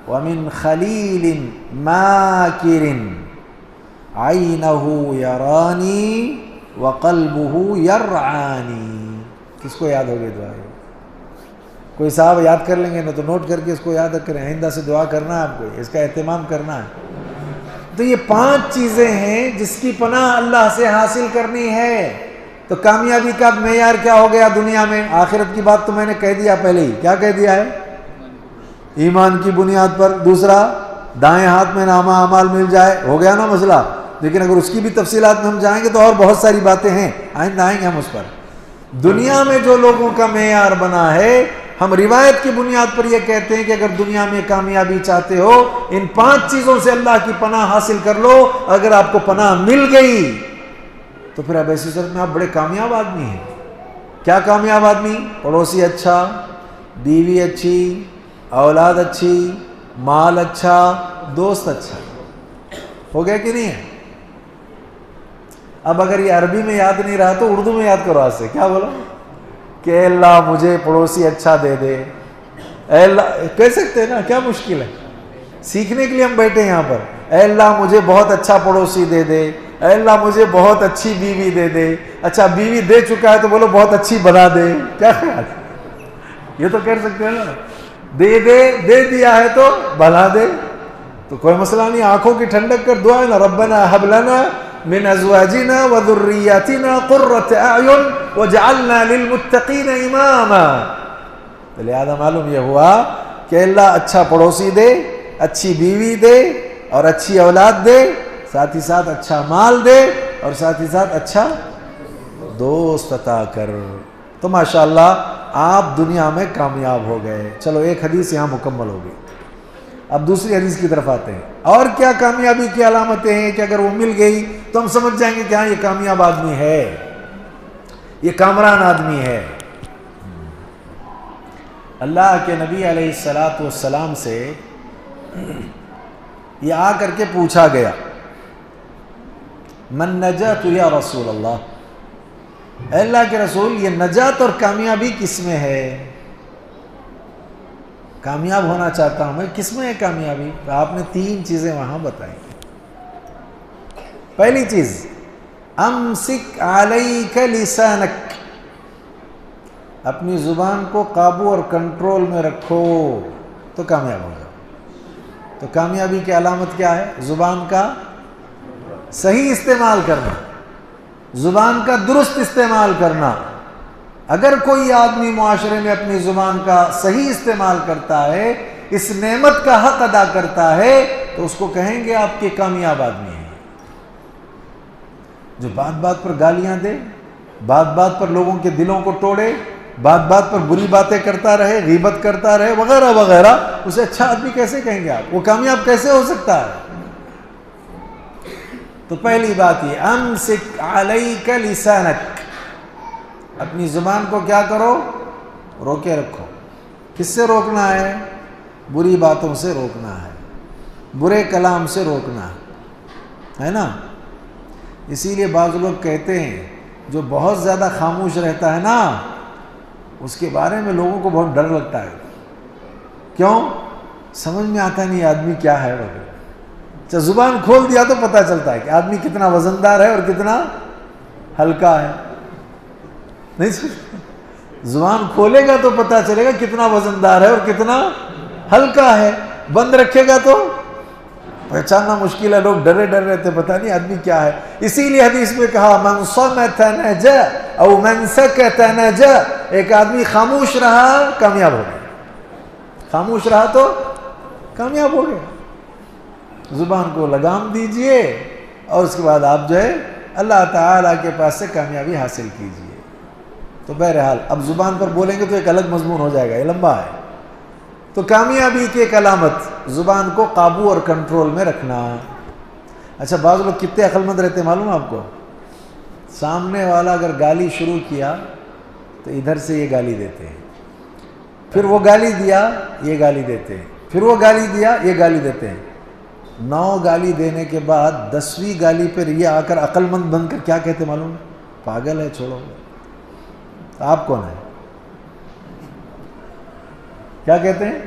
ومن خلیل ماکر عینہ یرانی وقلبہ یرعانی. کس کو یاد ہوگی دعا؟ کوئی صاحب یاد کر لیں گے نا تو نوٹ کر کے اس کو یاد کریں. آئندہ سے دعا کرنا ہے آپ کو، اس کا اہتمام کرنا ہے. تو یہ 5 چیزیں ہیں جس کی پناہ اللہ سے حاصل کرنی ہے. تو کامیابی کا معیار کیا ہو گیا دنیا میں؟ آخرت کی بات تو میں نے کہہ دیا پہلے ہی. کیا کہہ دیا ہے؟ ایمان کی بنیاد پر. دوسرا، دائیں ہاتھ میں نامہ اعمال مل جائے، ہو گیا نا مسئلہ. لیکن اگر اس کی بھی تفصیلات میں ہم جائیں گے تو اور بہت ساری باتیں ہیں، آئندہ آئیں گے ہم اس پر. دنیا میں جو لوگوں کا معیار بنا ہے، ہم روایت کی بنیاد پر یہ کہتے ہیں کہ اگر دنیا میں کامیابی چاہتے ہو ان 5 چیزوں سے اللہ کی پناہ حاصل کر لو. اگر آپ کو پناہ مل گئی تو پھر اب ایسی صورت میں آپ بڑے کامیاب آدمی ہیں. کیا کامیاب آدمی؟ پڑوسی اچھا، بیوی اچھی، اولاد اچھی، مال اچھا، دوست اچھا. ہو گیا کہ نہیں ہے؟ اب اگر یہ عربی میں یاد نہیں رہا تو اردو میں یاد کرو آج سے. کیا بولا؟ کہ اے اللہ مجھے پڑوسی اچھا دے دے. اے اللہ کہہ سکتے ہیں نا، کیا مشکل ہے؟ سیکھنے کے لیے ہم بیٹھے ہیں یہاں پر. اے اللہ مجھے بہت اچھا پڑوسی دے دے. اے اللہ مجھے بہت اچھی بیوی دے دے. اچھا بیوی دے چکا ہے تو بولو بہت اچھی بنا دے. کیا خیال؟ یہ تو کہہ سکتے ہیں نا. دے دیا ہے تو بنا دے تو کوئی مسئلہ نہیں. آنکھوں کی ٹھنڈک کر دعا ہے نا، ربنا هب لنا من ازواجنا وذرياتنا قرة اعین وجعلنا للمتقین اماما. تو لہذا معلوم یہ ہوا کہ اللہ اچھا پڑوسی دے، اچھی بیوی دے اور اچھی اولاد دے، ساتھ ہی ساتھ اچھا مال دے اور ساتھ ہی ساتھ اچھا دوست عطا کر. تو ماشاءاللہ آپ دنیا میں کامیاب ہو گئے. چلو ایک حدیث یہاں مکمل ہو گئی. اب دوسری حدیث کی طرف آتے ہیں. اور کیا کامیابی کی علامتیں ہیں کہ اگر وہ مل گئی تو ہم سمجھ جائیں گے کہ ہاں یہ کامیاب آدمی ہے, یہ کامران آدمی ہے. اللہ کے نبی علیہ السلام سے یہ آ کر کے پوچھا گیا, من نجات یا رسول اللہ, اے اللہ کے رسول یہ نجات اور کامیابی کس میں ہے؟ کامیاب ہونا چاہتا ہوں میں, کس میں ہے کامیابی؟ تو آپ نے 3 چیزیں وہاں بتائیں. پہلی چیز امسک علیک لسانک, اپنی زبان کو قابو اور کنٹرول میں رکھو تو کامیاب ہو جاؤ. تو کامیابی کی علامت کیا ہے؟ زبان کا صحیح استعمال کرنا, زبان کا درست استعمال کرنا. اگر کوئی آدمی معاشرے میں اپنی زبان کا صحیح استعمال کرتا ہے, اس نعمت کا حق ادا کرتا ہے, تو اس کو کہیں گے آپ کے کامیاب آدمی ہیں. جو بات بات پر گالیاں دے, بات بات پر لوگوں کے دلوں کو توڑے, بات بات پر بری باتیں کرتا رہے, غیبت کرتا رہے وغیرہ وغیرہ, اسے اچھا آدمی کیسے کہیں گے آپ؟ وہ کامیاب کیسے ہو سکتا ہے؟ تو پہلی بات یہ امسک علیک لسانک, اپنی زبان کو کیا کرو؟ روکے رکھو. کس سے روکنا ہے؟ بری باتوں سے روکنا ہے, برے کلام سے روکنا ہے نا. اسی لیے بعض لوگ کہتے ہیں جو بہت زیادہ خاموش رہتا ہے نا, اس کے بارے میں لوگوں کو بہت ڈر لگتا ہے. کیوں؟ سمجھ میں آتا نہیں آدمی کیا ہے وغیرہ. اچھا زبان کھول دیا تو پتہ چلتا ہے کہ آدمی کتنا وزندار ہے اور کتنا ہلکا ہے. نہیں زبان کھولے گا تو پتہ چلے گا کتنا وزندار ہے اور کتنا ہلکا ہے. بند رکھے گا تو پہچاننا مشکل ہے, لوگ ڈرے ڈر رہتے, پتہ نہیں آدمی کیا ہے. اسی لیے حدیث میں کہا من صمت نجا او من سکت نجا, ایک آدمی خاموش رہا کامیاب ہو گیا, خاموش رہا تو کامیاب ہو گیا. زبان کو لگام دیجئے اور اس کے بعد آپ جو ہے اللہ تعالیٰ کے پاس سے کامیابی حاصل کیجئے. تو بہرحال اب زبان پر بولیں گے تو ایک الگ مضمون ہو جائے گا, یہ لمبا ہے. تو کامیابی کی ایک علامت زبان کو قابو اور کنٹرول میں رکھنا. اچھا بعض لوگ کتنے عقل مند رہتے معلوم آپ کو؟ سامنے والا اگر گالی شروع کیا تو ادھر سے یہ گالی دیتے ہیں, پھر وہ گالی دیا یہ گالی دیتے ہیں, پھر وہ گالی دیا یہ گالی دیتے ہیں. 9 گالی دینے کے بعد 10ویں گالی پر یہ آ کر عقل مند بن کر کیا کہتے معلوم؟ پاگل ہے, چھوڑو. آپ کون ہیں؟ کیا کہتے ہیں؟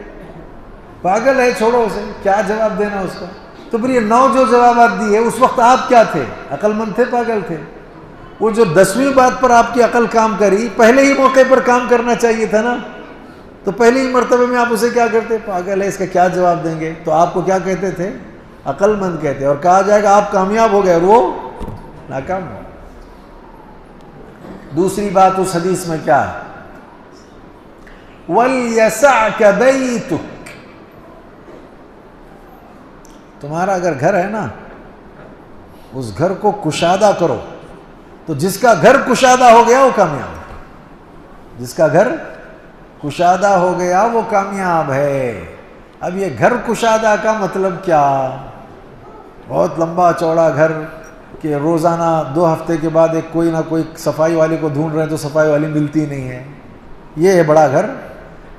پاگل ہے, چھوڑو اسے. کیا جواب دینا اس کا؟ تو پھر یہ 9 جو جوابات دیے اس وقت آپ کیا تھے؟ عقل مند تھے, پاگل تھے؟ وہ جو 10ویں بات پر آپ کی عقل کام کری, پہلے ہی موقع پر کام کرنا چاہیے تھا نا. تو پہلے ہی مرتبہ میں آپ اسے کیا کرتے؟ پاگل ہے, اس کا کیا جواب دیں گے؟ تو آپ کو کیا کہتے تھے؟ عقل مند کہتے. اور کہا جائے گا آپ کامیاب ہو گئے اور وہ ناکام ہو. دوسری بات اس حدیث میں کیا ہے؟ وَلْيَسَعْكَ بَيْتُكَ, تمہارا اگر گھر ہے نا, اس گھر کو کشادہ کرو. تو جس کا گھر کشادہ ہو گیا وہ کامیاب ہے. جس کا گھر کشادہ ہو گیا وہ کامیاب ہے. اب یہ گھر کشادہ کا مطلب کیا؟ بہت لمبا چوڑا گھر کہ روزانہ 2 ہفتے کے بعد ایک کوئی نہ کوئی صفائی والے کو ڈھونڈ رہے ہیں تو صفائی والی ملتی نہیں ہے. یہ ہے بڑا گھر.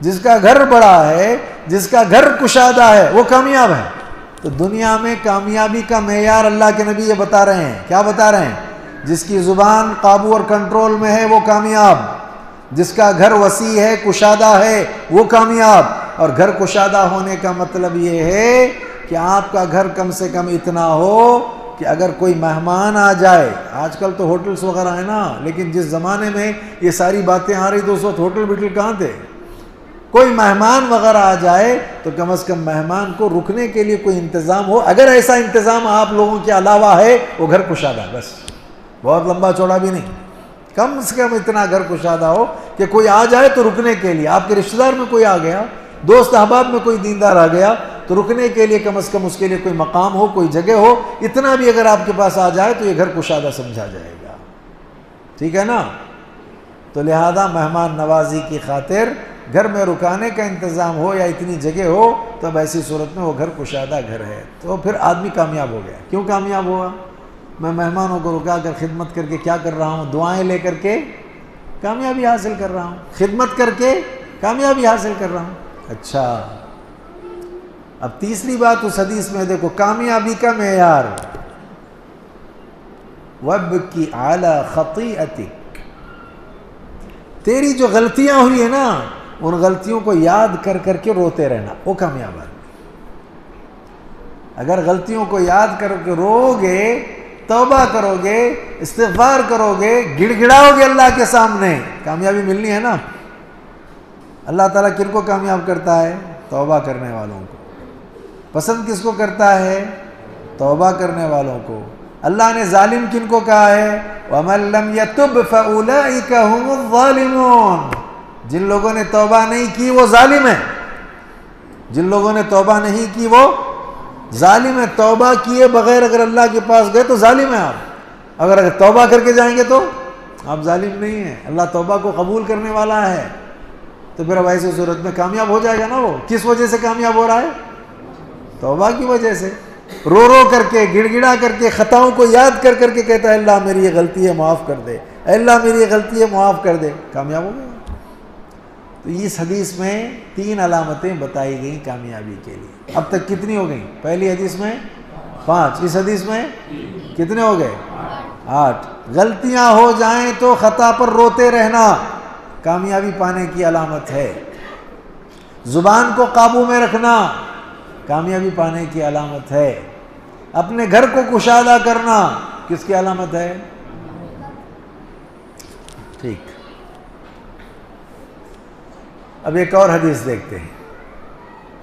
جس کا گھر بڑا ہے, جس کا گھر کشادہ ہے وہ کامیاب ہے. تو دنیا میں کامیابی کا معیار اللہ کے نبی یہ بتا رہے ہیں. کیا بتا رہے ہیں؟ جس کی زبان قابو اور کنٹرول میں ہے وہ کامیاب, جس کا گھر وسیع ہے, کشادہ ہے, وہ کامیاب. اور گھر کشادہ ہونے کا مطلب یہ ہے کہ آپ کا گھر کم سے کم اتنا ہو کہ اگر کوئی مہمان آ جائے, آج کل تو ہوٹلس وغیرہ ہیں نا, لیکن جس زمانے میں یہ ساری باتیں آ رہی تو اس وقت ہوٹل بیٹل کہاں تھے؟ کوئی مہمان وغیرہ آ جائے تو کم از کم مہمان کو رکنے کے لیے کوئی انتظام ہو. اگر ایسا انتظام آپ لوگوں کے علاوہ ہے وہ گھر کشادہ, بس بہت لمبا چوڑا بھی نہیں, کم سے کم اتنا گھر کشادہ ہو کہ کوئی آ جائے تو رکنے کے لیے, آپ کے رشتہ دار میں کوئی آ گیا, دوست احباب میں کوئی دیندار آ گیا تو رکنے کے لیے کم از کم اس کے لیے کوئی مقام ہو, کوئی جگہ ہو. اتنا بھی اگر آپ کے پاس آ جائے تو یہ گھر کشادہ سمجھا جائے گا. ٹھیک ہے نا؟ تو لہذا مہمان نوازی کی خاطر گھر میں رکانے کا انتظام ہو یا اتنی جگہ ہو، تب ایسی صورت میں وہ گھر کشادہ گھر ہے، تو پھر آدمی کامیاب ہو گیا۔ کیوں کامیاب ہوا؟ میں مہمانوں کو رکا کر خدمت کر کے کیا کر رہا ہوں؟ دعائیں لے کر کے کامیابی حاصل کر رہا ہوں، خدمت کر کے کامیابی حاصل کر رہا ہوں۔ اچھا، اب تیسری بات اس حدیث میں دیکھو، کامیابی کا معیار، وَابْكِ عَلَى خَطِيئَتِكَ، تیری جو غلطیاں ہوئی ہیں نا، ان غلطیوں کو یاد کر کر کے روتے رہنا، وہ کامیاب آدمی۔ اگر غلطیوں کو یاد کر کے رو گے، توبہ کرو گے، استغفار کرو گے، گڑ گڑاؤ گے اللہ کے سامنے، کامیابی ملنی ہے نا۔ اللہ تعالیٰ کن کو کامیاب کرتا ہے؟ توبہ کرنے والوں کو۔ پسند کس کو کرتا ہے؟ توبہ کرنے والوں کو۔ اللہ نے ظالم کن کو کہا ہے؟ وَمَن لَّمْ يَتُبْ فَأُولَٰئِكَ هُمُ الظَّالِمُونَ، جن لوگوں نے توبہ نہیں کی وہ ظالم ہیں، جن لوگوں نے توبہ نہیں کی وہ ظالم ہے۔ توبہ کیے بغیر اگر اللہ کے پاس گئے تو ظالم ہیں آپ، اگر توبہ کر کے جائیں گے تو آپ ظالم نہیں ہیں، اللہ توبہ کو قبول کرنے والا ہے۔ تو پھر اب ایسی صورت میں کامیاب ہو جائے گا نا۔ وہ کس وجہ سے کامیاب ہو رہا ہے؟ توبہ کی وجہ سے، رو رو کر کے، گڑ گڑا کر کے، خطاؤں کو یاد کر کر کے کہتا ہے اللہ میری یہ غلطی ہے معاف کر دے، اے اللہ میری یہ غلطی ہے معاف کر دے، کامیاب ہو گیا۔ تو اس حدیث میں 3 علامتیں بتائی گئیں کامیابی کے لیے۔ اب تک کتنی ہو گئیں؟ پہلی حدیث میں 5، اس حدیث میں کتنے ہو گئے؟ 8۔ غلطیاں ہو جائیں تو خطا پر روتے رہنا کامیابی پانے کی علامت ہے۔ زبان کو قابو میں رکھنا کامیابی پانے کی علامت ہے۔ اپنے گھر کو کشادہ کرنا کس کی علامت ہے؟ ٹھیک، اب ایک اور حدیث دیکھتے ہیں،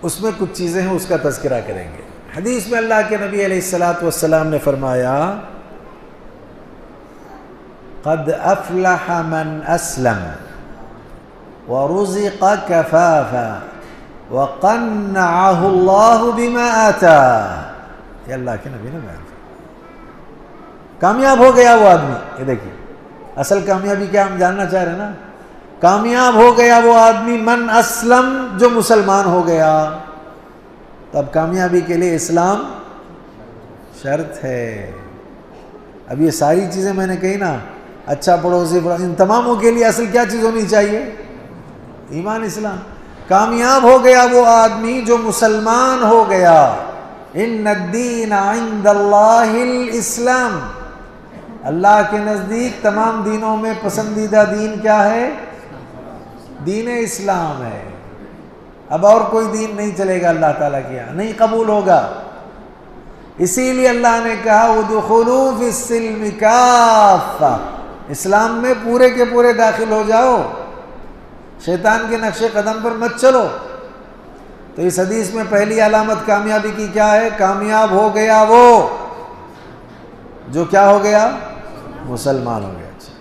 اس میں کچھ چیزیں ہیں، اس کا تذکرہ کریں گے۔ حدیث میں اللہ کے نبی علیہ الصلاۃ والسلام نے فرمایا قد افلح من اسلم ورزق کفافا وقنعه اللہ بما آتاہ، یہ اللہ کے نبی نے بیان فرمایا۔ کامیاب ہو گیا وہ آدمی، یہ دیکھیے اصل کامیابی کیا ہم جاننا چاہ رہے ہیں نا۔ کامیاب ہو گیا وہ آدمی من اسلم، جو مسلمان ہو گیا۔ تب کامیابی کے لیے اسلام شرط ہے۔ اب یہ ساری چیزیں میں نے کہی نا، اچھا پڑوسی، ان تماموں کے لیے اصل کیا چیز ہونی چاہیے؟ ایمان، اسلام۔ کامیاب ہو گیا وہ آدمی جو مسلمان ہو گیا۔ ان الدین عند اللہ الاسلام، اللہ کے نزدیک تمام دینوں میں پسندیدہ دین کیا ہے؟ دین اسلام ہے۔ اب اور کوئی دین نہیں چلے گا اللہ تعالیٰ کے یہاں، نہیں قبول ہوگا۔ اسی لیے اللہ نے کہا ادخلوا فی السلم کافہ، اسلام میں پورے کے پورے داخل ہو جاؤ، شیطان کے نقش قدم پر مت چلو۔ تو اس حدیث میں پہلی علامت کامیابی کی کیا ہے؟ کامیاب ہو گیا وہ جو کیا ہو گیا؟ مسلمان ہو گیا۔ اچھا،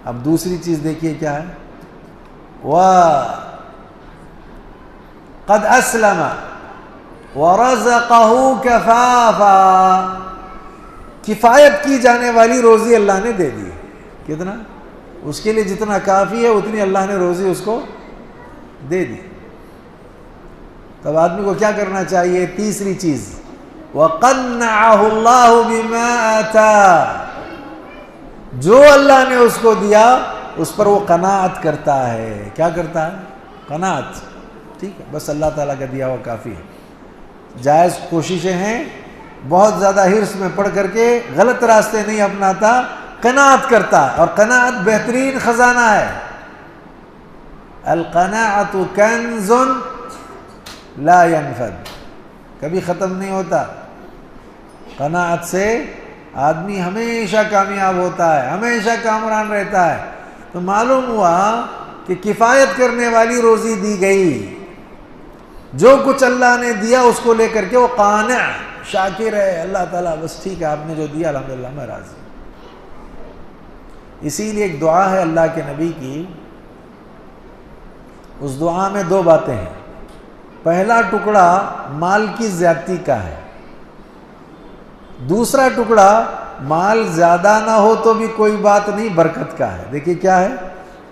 اب دوسری چیز دیکھیے کیا ہے؟ قد اسلم ورزقہ کفافا، کفایت کی جانے والی روزی اللہ نے دے دی۔ کتنا؟ اس کے لیے جتنا کافی ہے اتنی اللہ نے روزی اس کو دے دی۔ تب آدمی کو کیا کرنا چاہیے؟ تیسری چیز، وَقَنَّعَهُ اللَّهُ بِمَا آتَاهُ، جو اللہ نے اس کو دیا اس پر وہ قناعت کرتا ہے۔ کیا کرتا ہے؟ قناعت۔ ٹھیک ہے، بس اللہ تعالیٰ کا دیا ہوا کافی ہے۔ جائز کوششیں ہیں، بہت زیادہ حرص میں پڑھ کر کے غلط راستے نہیں اپناتا، قناعت کرتا ہے، اور قناعت بہترین خزانہ ہے۔ القناعت کنز لا ينفد، کبھی ختم نہیں ہوتا۔ قناعت سے آدمی ہمیشہ کامیاب ہوتا ہے، ہمیشہ کامران رہتا ہے۔ تو معلوم ہوا کہ کفایت کرنے والی روزی دی گئی، جو کچھ اللہ نے دیا اس کو لے کر کے وہ قانع، شاکر ہے، اللہ تعالیٰ بس ٹھیک ہے آپ نے جو دیا الحمدللہ میں راضی۔ اسی لیے ایک دعا ہے اللہ کے نبی کی، اس دعا میں 2 باتیں ہیں۔ پہلا ٹکڑا مال کی زیادتی کا ہے، دوسرا ٹکڑا مال زیادہ نہ ہو تو بھی کوئی بات نہیں، برکت کا ہے. دیکھیے کیا ہے،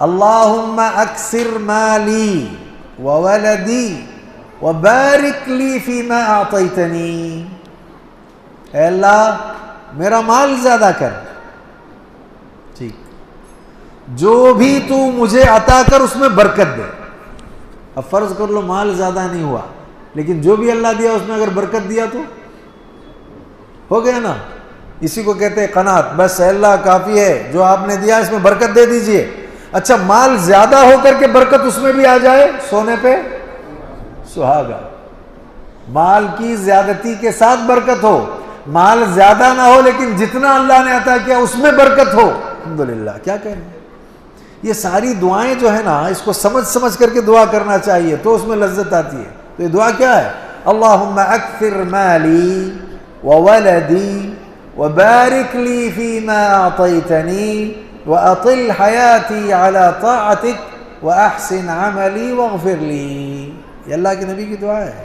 اللہم اکثر مالی وولدی وبارک لی فیما اعطیتنی. اے اللہ میرا مال زیادہ کر، ٹھیک، جو بھی تو مجھے عطا کر اس میں برکت دے. اب فرض کر لو مال زیادہ نہیں ہوا، لیکن جو بھی اللہ دیا اس میں اگر برکت دیا تو ہو گیا نا. اسی کو کہتے ہیں قناعت، بس اللہ کافی ہے، جو آپ نے دیا اس میں برکت دے دیجئے. اچھا مال زیادہ ہو کر کے برکت اس میں بھی آ جائے، سونے پہ سہاگا. مال کی زیادتی کے ساتھ برکت ہو، مال زیادہ نہ ہو لیکن جتنا اللہ نے عطا کیا اس میں برکت ہو، الحمدللہ. کیا کہنا. یہ ساری دعائیں جو ہے نا، اس کو سمجھ کر کے دعا کرنا چاہیے تو اس میں لذت آتی ہے. تو یہ دعا کیا ہے، اللہم اکثر مالی وولدی وبارک لی فیما اعطیتنی واطل حیاتی علی طاعتک واحسن عملی واغفر لی. یہ اللہ کے نبی کی دعا ہے.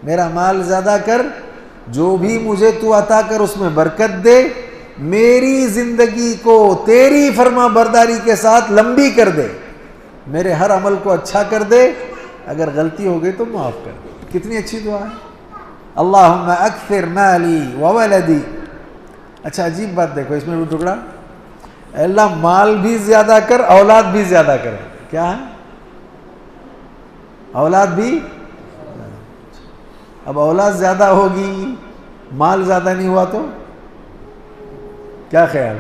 میرا مال زیادہ کر، جو بھی مجھے تو عطا کر اس میں برکت دے، میری زندگی کو تیری فرما برداری کے ساتھ لمبی کر دے، میرے ہر عمل کو اچھا کر دے، اگر غلطی ہو گئی تو معاف کر دے. کتنی اچھی دعا ہے، اللہم اکثر مالی وولدی. اچھا عجیب بات دیکھو اس میں بھی ٹکڑا، اللہ مال بھی زیادہ کر، اولاد بھی زیادہ کر. کیا ہے، اولاد بھی. اب اولاد زیادہ ہوگی، مال زیادہ نہیں ہوا تو کیا خیال؟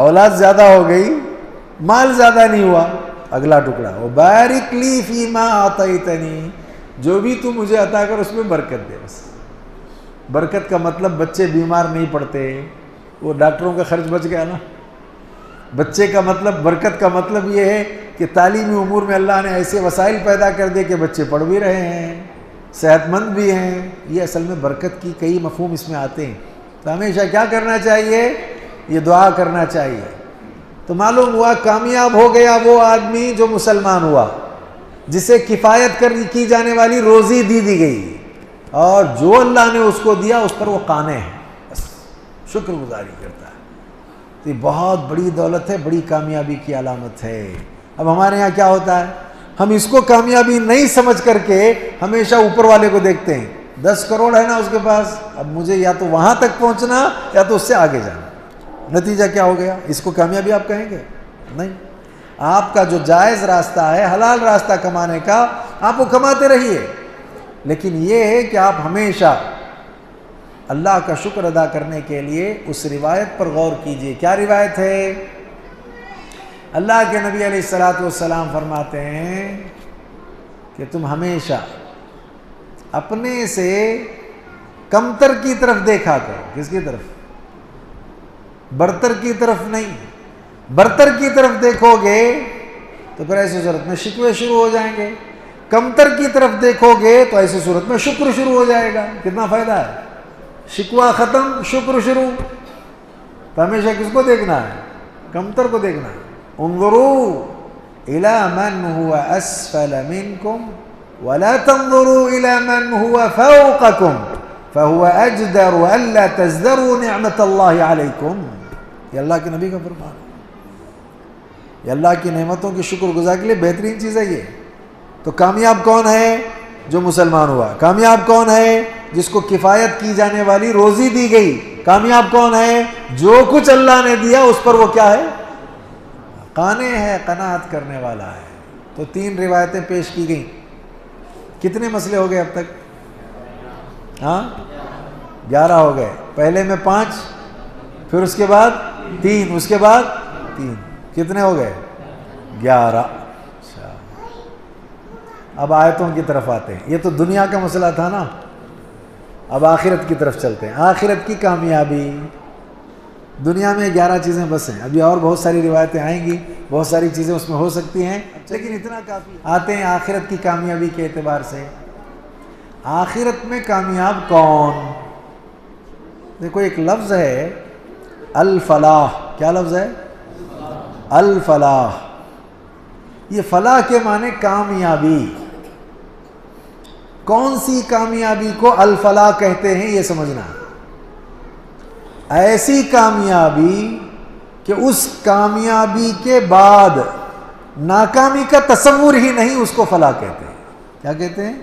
اولاد زیادہ ہو گئی، مال زیادہ نہیں ہوا. اگلا ٹکڑا، وبارک لی فیما اعطیتنی، جو بھی تو مجھے عطا کر اس میں برکت دے. بس برکت کا مطلب بچے بیمار نہیں پڑتے، وہ ڈاکٹروں کا خرچ بچ گیا نا. بچے کا مطلب، برکت کا مطلب یہ ہے کہ تعلیمی امور میں اللہ نے ایسے وسائل پیدا کر دے کہ بچے پڑھ بھی رہے ہیں، صحت مند بھی ہیں. یہ اصل میں برکت کی کئی مفہوم اس میں آتے ہیں. تو ہمیشہ کیا کرنا چاہیے، یہ دعا کرنا چاہیے. تو معلوم ہوا کامیاب ہو گیا وہ آدمی جو مسلمان ہوا، جسے کفایت کی جانے والی روزی دی گئی، اور جو اللہ نے اس کو دیا اس پر وہ قانع ہے، بس شکر گزاری کرتا ہے. تو یہ بہت بڑی دولت ہے، بڑی کامیابی کی علامت ہے. اب ہمارے ہاں کیا ہوتا ہے، ہم اس کو کامیابی نہیں سمجھ کر کے ہمیشہ اوپر والے کو دیکھتے ہیں. 10 کروڑ ہے نا اس کے پاس، اب مجھے یا تو وہاں تک پہنچنا یا تو اس سے آگے جانا. نتیجہ کیا ہو گیا، اس کو کامیابی آپ کہیں گے؟ نہیں. آپ کا جو جائز راستہ ہے، حلال راستہ کمانے کا، آپ وہ کماتے رہیے، لیکن یہ ہے کہ آپ ہمیشہ اللہ کا شکر ادا کرنے کے لیے اس روایت پر غور کیجئے. کیا روایت ہے؟ اللہ کے نبی علیہ الصلوۃ والسلام فرماتے ہیں کہ تم ہمیشہ اپنے سے کمتر کی طرف دیکھا کرو. کس کی طرف؟ برتر کی طرف نہیں. برتر کی طرف دیکھو گے تو پھر ایسی صورت میں شکوے شروع ہو جائیں گے، کمتر کی طرف دیکھو گے تو ایسی صورت میں شکر شروع ہو جائے گا. کتنا فائدہ ہے، شکوہ ختم، شکر شروع. تو ہمیشہ کس کو دیکھنا ہے؟ کمتر کو دیکھنا ہے. انظروا الى من هو اسفل منكم ولا تنظروا الى من هو فوقكم فهو اجدر الا تزدروا نعمت اللہ علیکم. یہ اللہ کے نبی کا فرمان ہے. یہ اللہ کی نعمتوں کی شکر گزاری کے لیے بہترین چیز ہے یہ. تو کامیاب کون ہے؟ جو مسلمان ہوا. کامیاب کون ہے؟ جس کو کفایت کی جانے والی روزی دی گئی. کامیاب کون ہے؟ جو کچھ اللہ نے دیا اس پر وہ کیا ہے؟ قانع ہے، قناعت کرنے والا ہے. تو 3 روایتیں پیش کی گئیں. کتنے مسئلے ہو گئے اب تک؟ ہاں 11 ہو گئے. پہلے میں 5، پھر اس کے بعد 3، اس کے بعد 3. کتنے ہو گئے؟ 11. اب آیتوں کی طرف آتے ہیں. یہ تو دنیا کا مسئلہ تھا نا، اب آخرت کی طرف چلتے ہیں. آخرت کی کامیابی. دنیا میں 11 چیزیں بس ہیں. ابھی اور بہت ساری روایتیں آئیں گی، بہت ساری چیزیں اس میں ہو سکتی ہیں، لیکن اتنا کافی. آتے ہیں آخرت کی کامیابی کے اعتبار سے. آخرت میں کامیاب کون؟ دیکھو ایک لفظ ہے الفلاح. کیا لفظ ہے؟ الفلاح. یہ فلاح کے معنی کامیابی. کون سی کامیابی کو الفلاح کہتے ہیں یہ سمجھنا. ایسی کامیابی کہ اس کامیابی کے بعد ناکامی کا تصور ہی نہیں، اس کو فلاح کہتے ہیں۔ کیا کہتے ہیں؟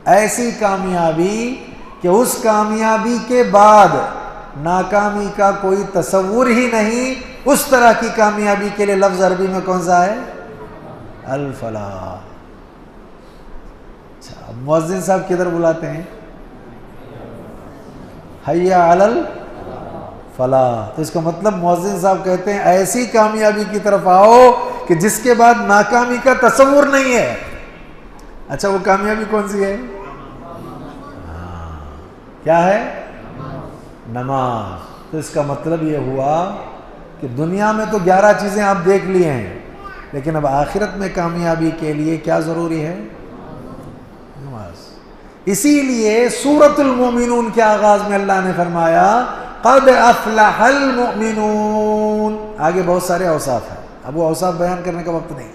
ایسی کامیابی کہ اس کامیابی کے بعد ناکامی کا کوئی تصور ہی نہیں، اس طرح کی کامیابی کے لیے لفظ عربی میں کون سا ہے؟ الفلاح۔ اچھا، مؤذن صاحب کدھر بلاتے ہیں؟ حیا علی الفلاح۔ تو اس کا مطلب مؤذن صاحب کہتے ہیں ایسی کامیابی کی طرف آؤ کہ جس کے بعد ناکامی کا تصور نہیں ہے۔ اچھا، وہ کامیابی کون سی ہے؟ کیا ہے؟ نماز۔ تو اس کا مطلب یہ ہوا کہ دنیا میں تو 11 چیزیں آپ دیکھ لیے ہیں، لیکن اب آخرت میں کامیابی کے لیے کیا ضروری ہے؟ نماز۔ اسی لیے سورۃ المؤمنون کے آغاز میں اللہ نے فرمایا قد افلح المؤمنون۔ آگے بہت سارے اوصاف ہیں، اب وہ اوصاف بیان کرنے کا وقت نہیں۔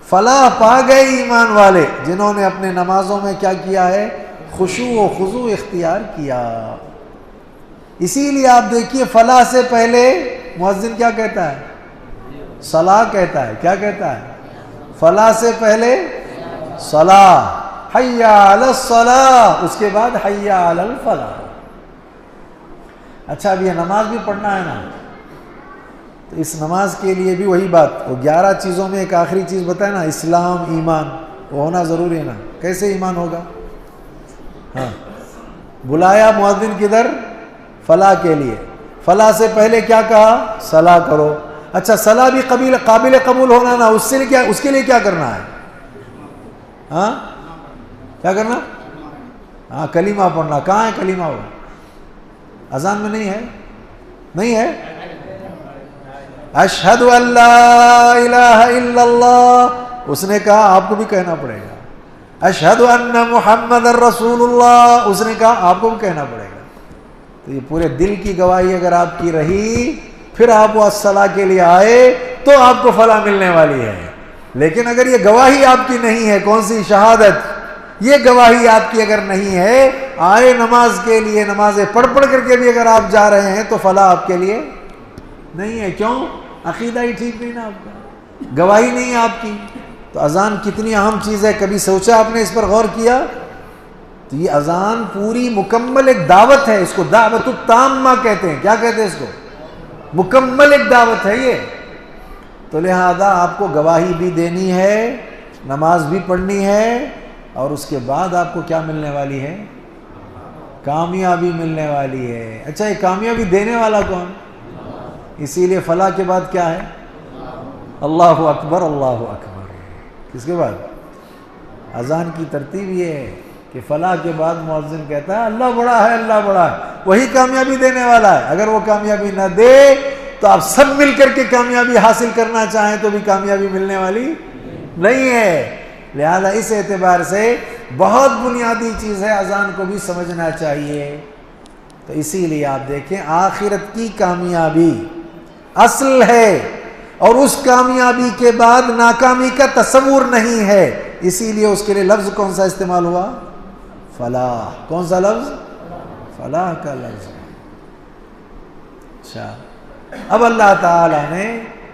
فلاح پا گئے ایمان والے جنہوں نے اپنے نمازوں میں کیا کیا ہے؟ خشوع و خضوع اختیار کیا۔ اسی لیے آپ دیکھیے فلاح سے پہلے مؤذن کیا کہتا ہے؟ صلاح کہتا ہے۔ کیا کہتا ہے؟ فلاح سے پہلے صلاح، حی علی الصلاح، اس کے بعد حی علی الفلاح۔ اچھا، اب یہ نماز بھی پڑھنا ہے نا، تو اس نماز کے لیے بھی وہی بات، وہ 11 چیزوں میں ایک آخری چیز بتائے نا، اسلام، ایمان، وہ ہونا ضروری ہے نا۔ کیسے ایمان ہوگا؟ ہاں، بلایا مؤذن کدھر؟ فلاح کے لیے۔ فلاح سے پہلے کیا کہا؟ صلاح کرو۔ اچھا، صلاح بھی قابل قبول ہونا نا، اس کے لیے کیا کرنا ہے؟ ہاں، کیا کرنا؟ ہاں، کلمہ پڑھنا۔ کہاں ہے کلمہ؟ ہو اذان میں نہیں ہے؟ نہیں ہے؟ اشہد ان لا الہ الا اللہ، اس نے کہا آپ کو بھی کہنا پڑے گا۔ اشہد ان محمد رسول اللہ، اس نے کہا آپ کو بھی کہنا پڑے گا۔ تو یہ پورے دل کی گواہی اگر آپ کی رہی، پھر آپ وہ الصلاح کے لیے آئے تو آپ کو فلاح ملنے والی ہے۔ لیکن اگر یہ گواہی آپ کی نہیں ہے، کون سی؟ شہادت، یہ گواہی آپ کی اگر نہیں ہے، آئے نماز کے لیے، نمازیں پڑھ کر کے بھی اگر آپ جا رہے ہیں تو فلاح آپ کے لیے نہیں ہے۔ کیوں؟ عقیدہ ہی ٹھیک نہیں نا آپ کا، گواہی نہیں ہے آپ کی۔ تو اذان کتنی اہم چیز ہے، کبھی سوچا آپ نے اس پر غور کیا؟ تو یہ اذان پوری مکمل ایک دعوت ہے، اس کو دعوت التامہ کہتے ہیں۔ کیا کہتے ہیں اس کو؟ مکمل ایک دعوت ہے یہ۔ تو لہذا آپ کو گواہی بھی دینی ہے، نماز بھی پڑھنی ہے، اور اس کے بعد آپ کو کیا ملنے والی ہے؟ کامیابی ملنے والی ہے۔ اچھا، یہ کامیابی دینے والا کون؟ اسی لیے فلاح کے بعد کیا ہے؟ اللہ اکبر، اللہ اکبر۔ کس کے بعد؟ اذان کی ترتیب یہ ہے کہ فلاح کے بعد مؤذن کہتا ہے اللہ بڑا ہے، اللہ بڑا ہے، وہی کامیابی دینے والا ہے۔ اگر وہ کامیابی نہ دے تو آپ سب مل کر کے کامیابی حاصل کرنا چاہیں تو بھی کامیابی ملنے والی نہیں ہے۔ لہذا اس اعتبار سے بہت بنیادی چیز ہے، اذان کو بھی سمجھنا چاہیے۔ تو اسی لیے آپ دیکھیں آخرت کی کامیابی اصل ہے، اور اس کامیابی کے بعد ناکامی کا تصور نہیں ہے، اسی لیے اس کے لیے لفظ کون سا استعمال ہوا؟ فلاح۔ کون سا لفظ؟ فلاح کا لفظ۔ اچھا، اب اللہ تعالیٰ نے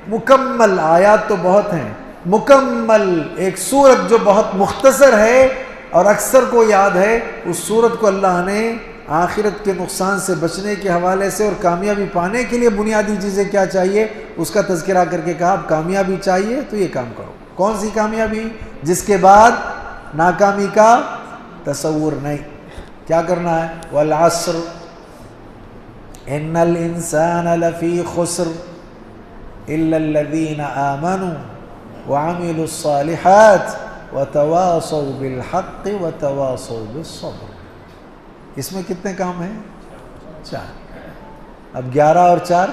مکمل، آیات تو بہت ہیں، مکمل ایک سورت جو بہت مختصر ہے اور اکثر کو یاد ہے، اس سورت کو اللہ نے آخرت کے نقصان سے بچنے کے حوالے سے اور کامیابی پانے کے لیے بنیادی چیزیں کیا چاہیے اس کا تذکرہ کر کے کہا اب کامیابی چاہیے تو یہ کام کرو۔ کون سی کامیابی؟ جس کے بعد ناکامی کا تصور نہیں۔ کیا کرنا ہے؟ والعصر ان الانسان لفی خسر الا الذین آمنوا وعملوا الصالحات وتواصوا بالحق وتواصوا بالصبر۔ اس میں کتنے کام ہیں؟ 4۔ اب 11 اور 4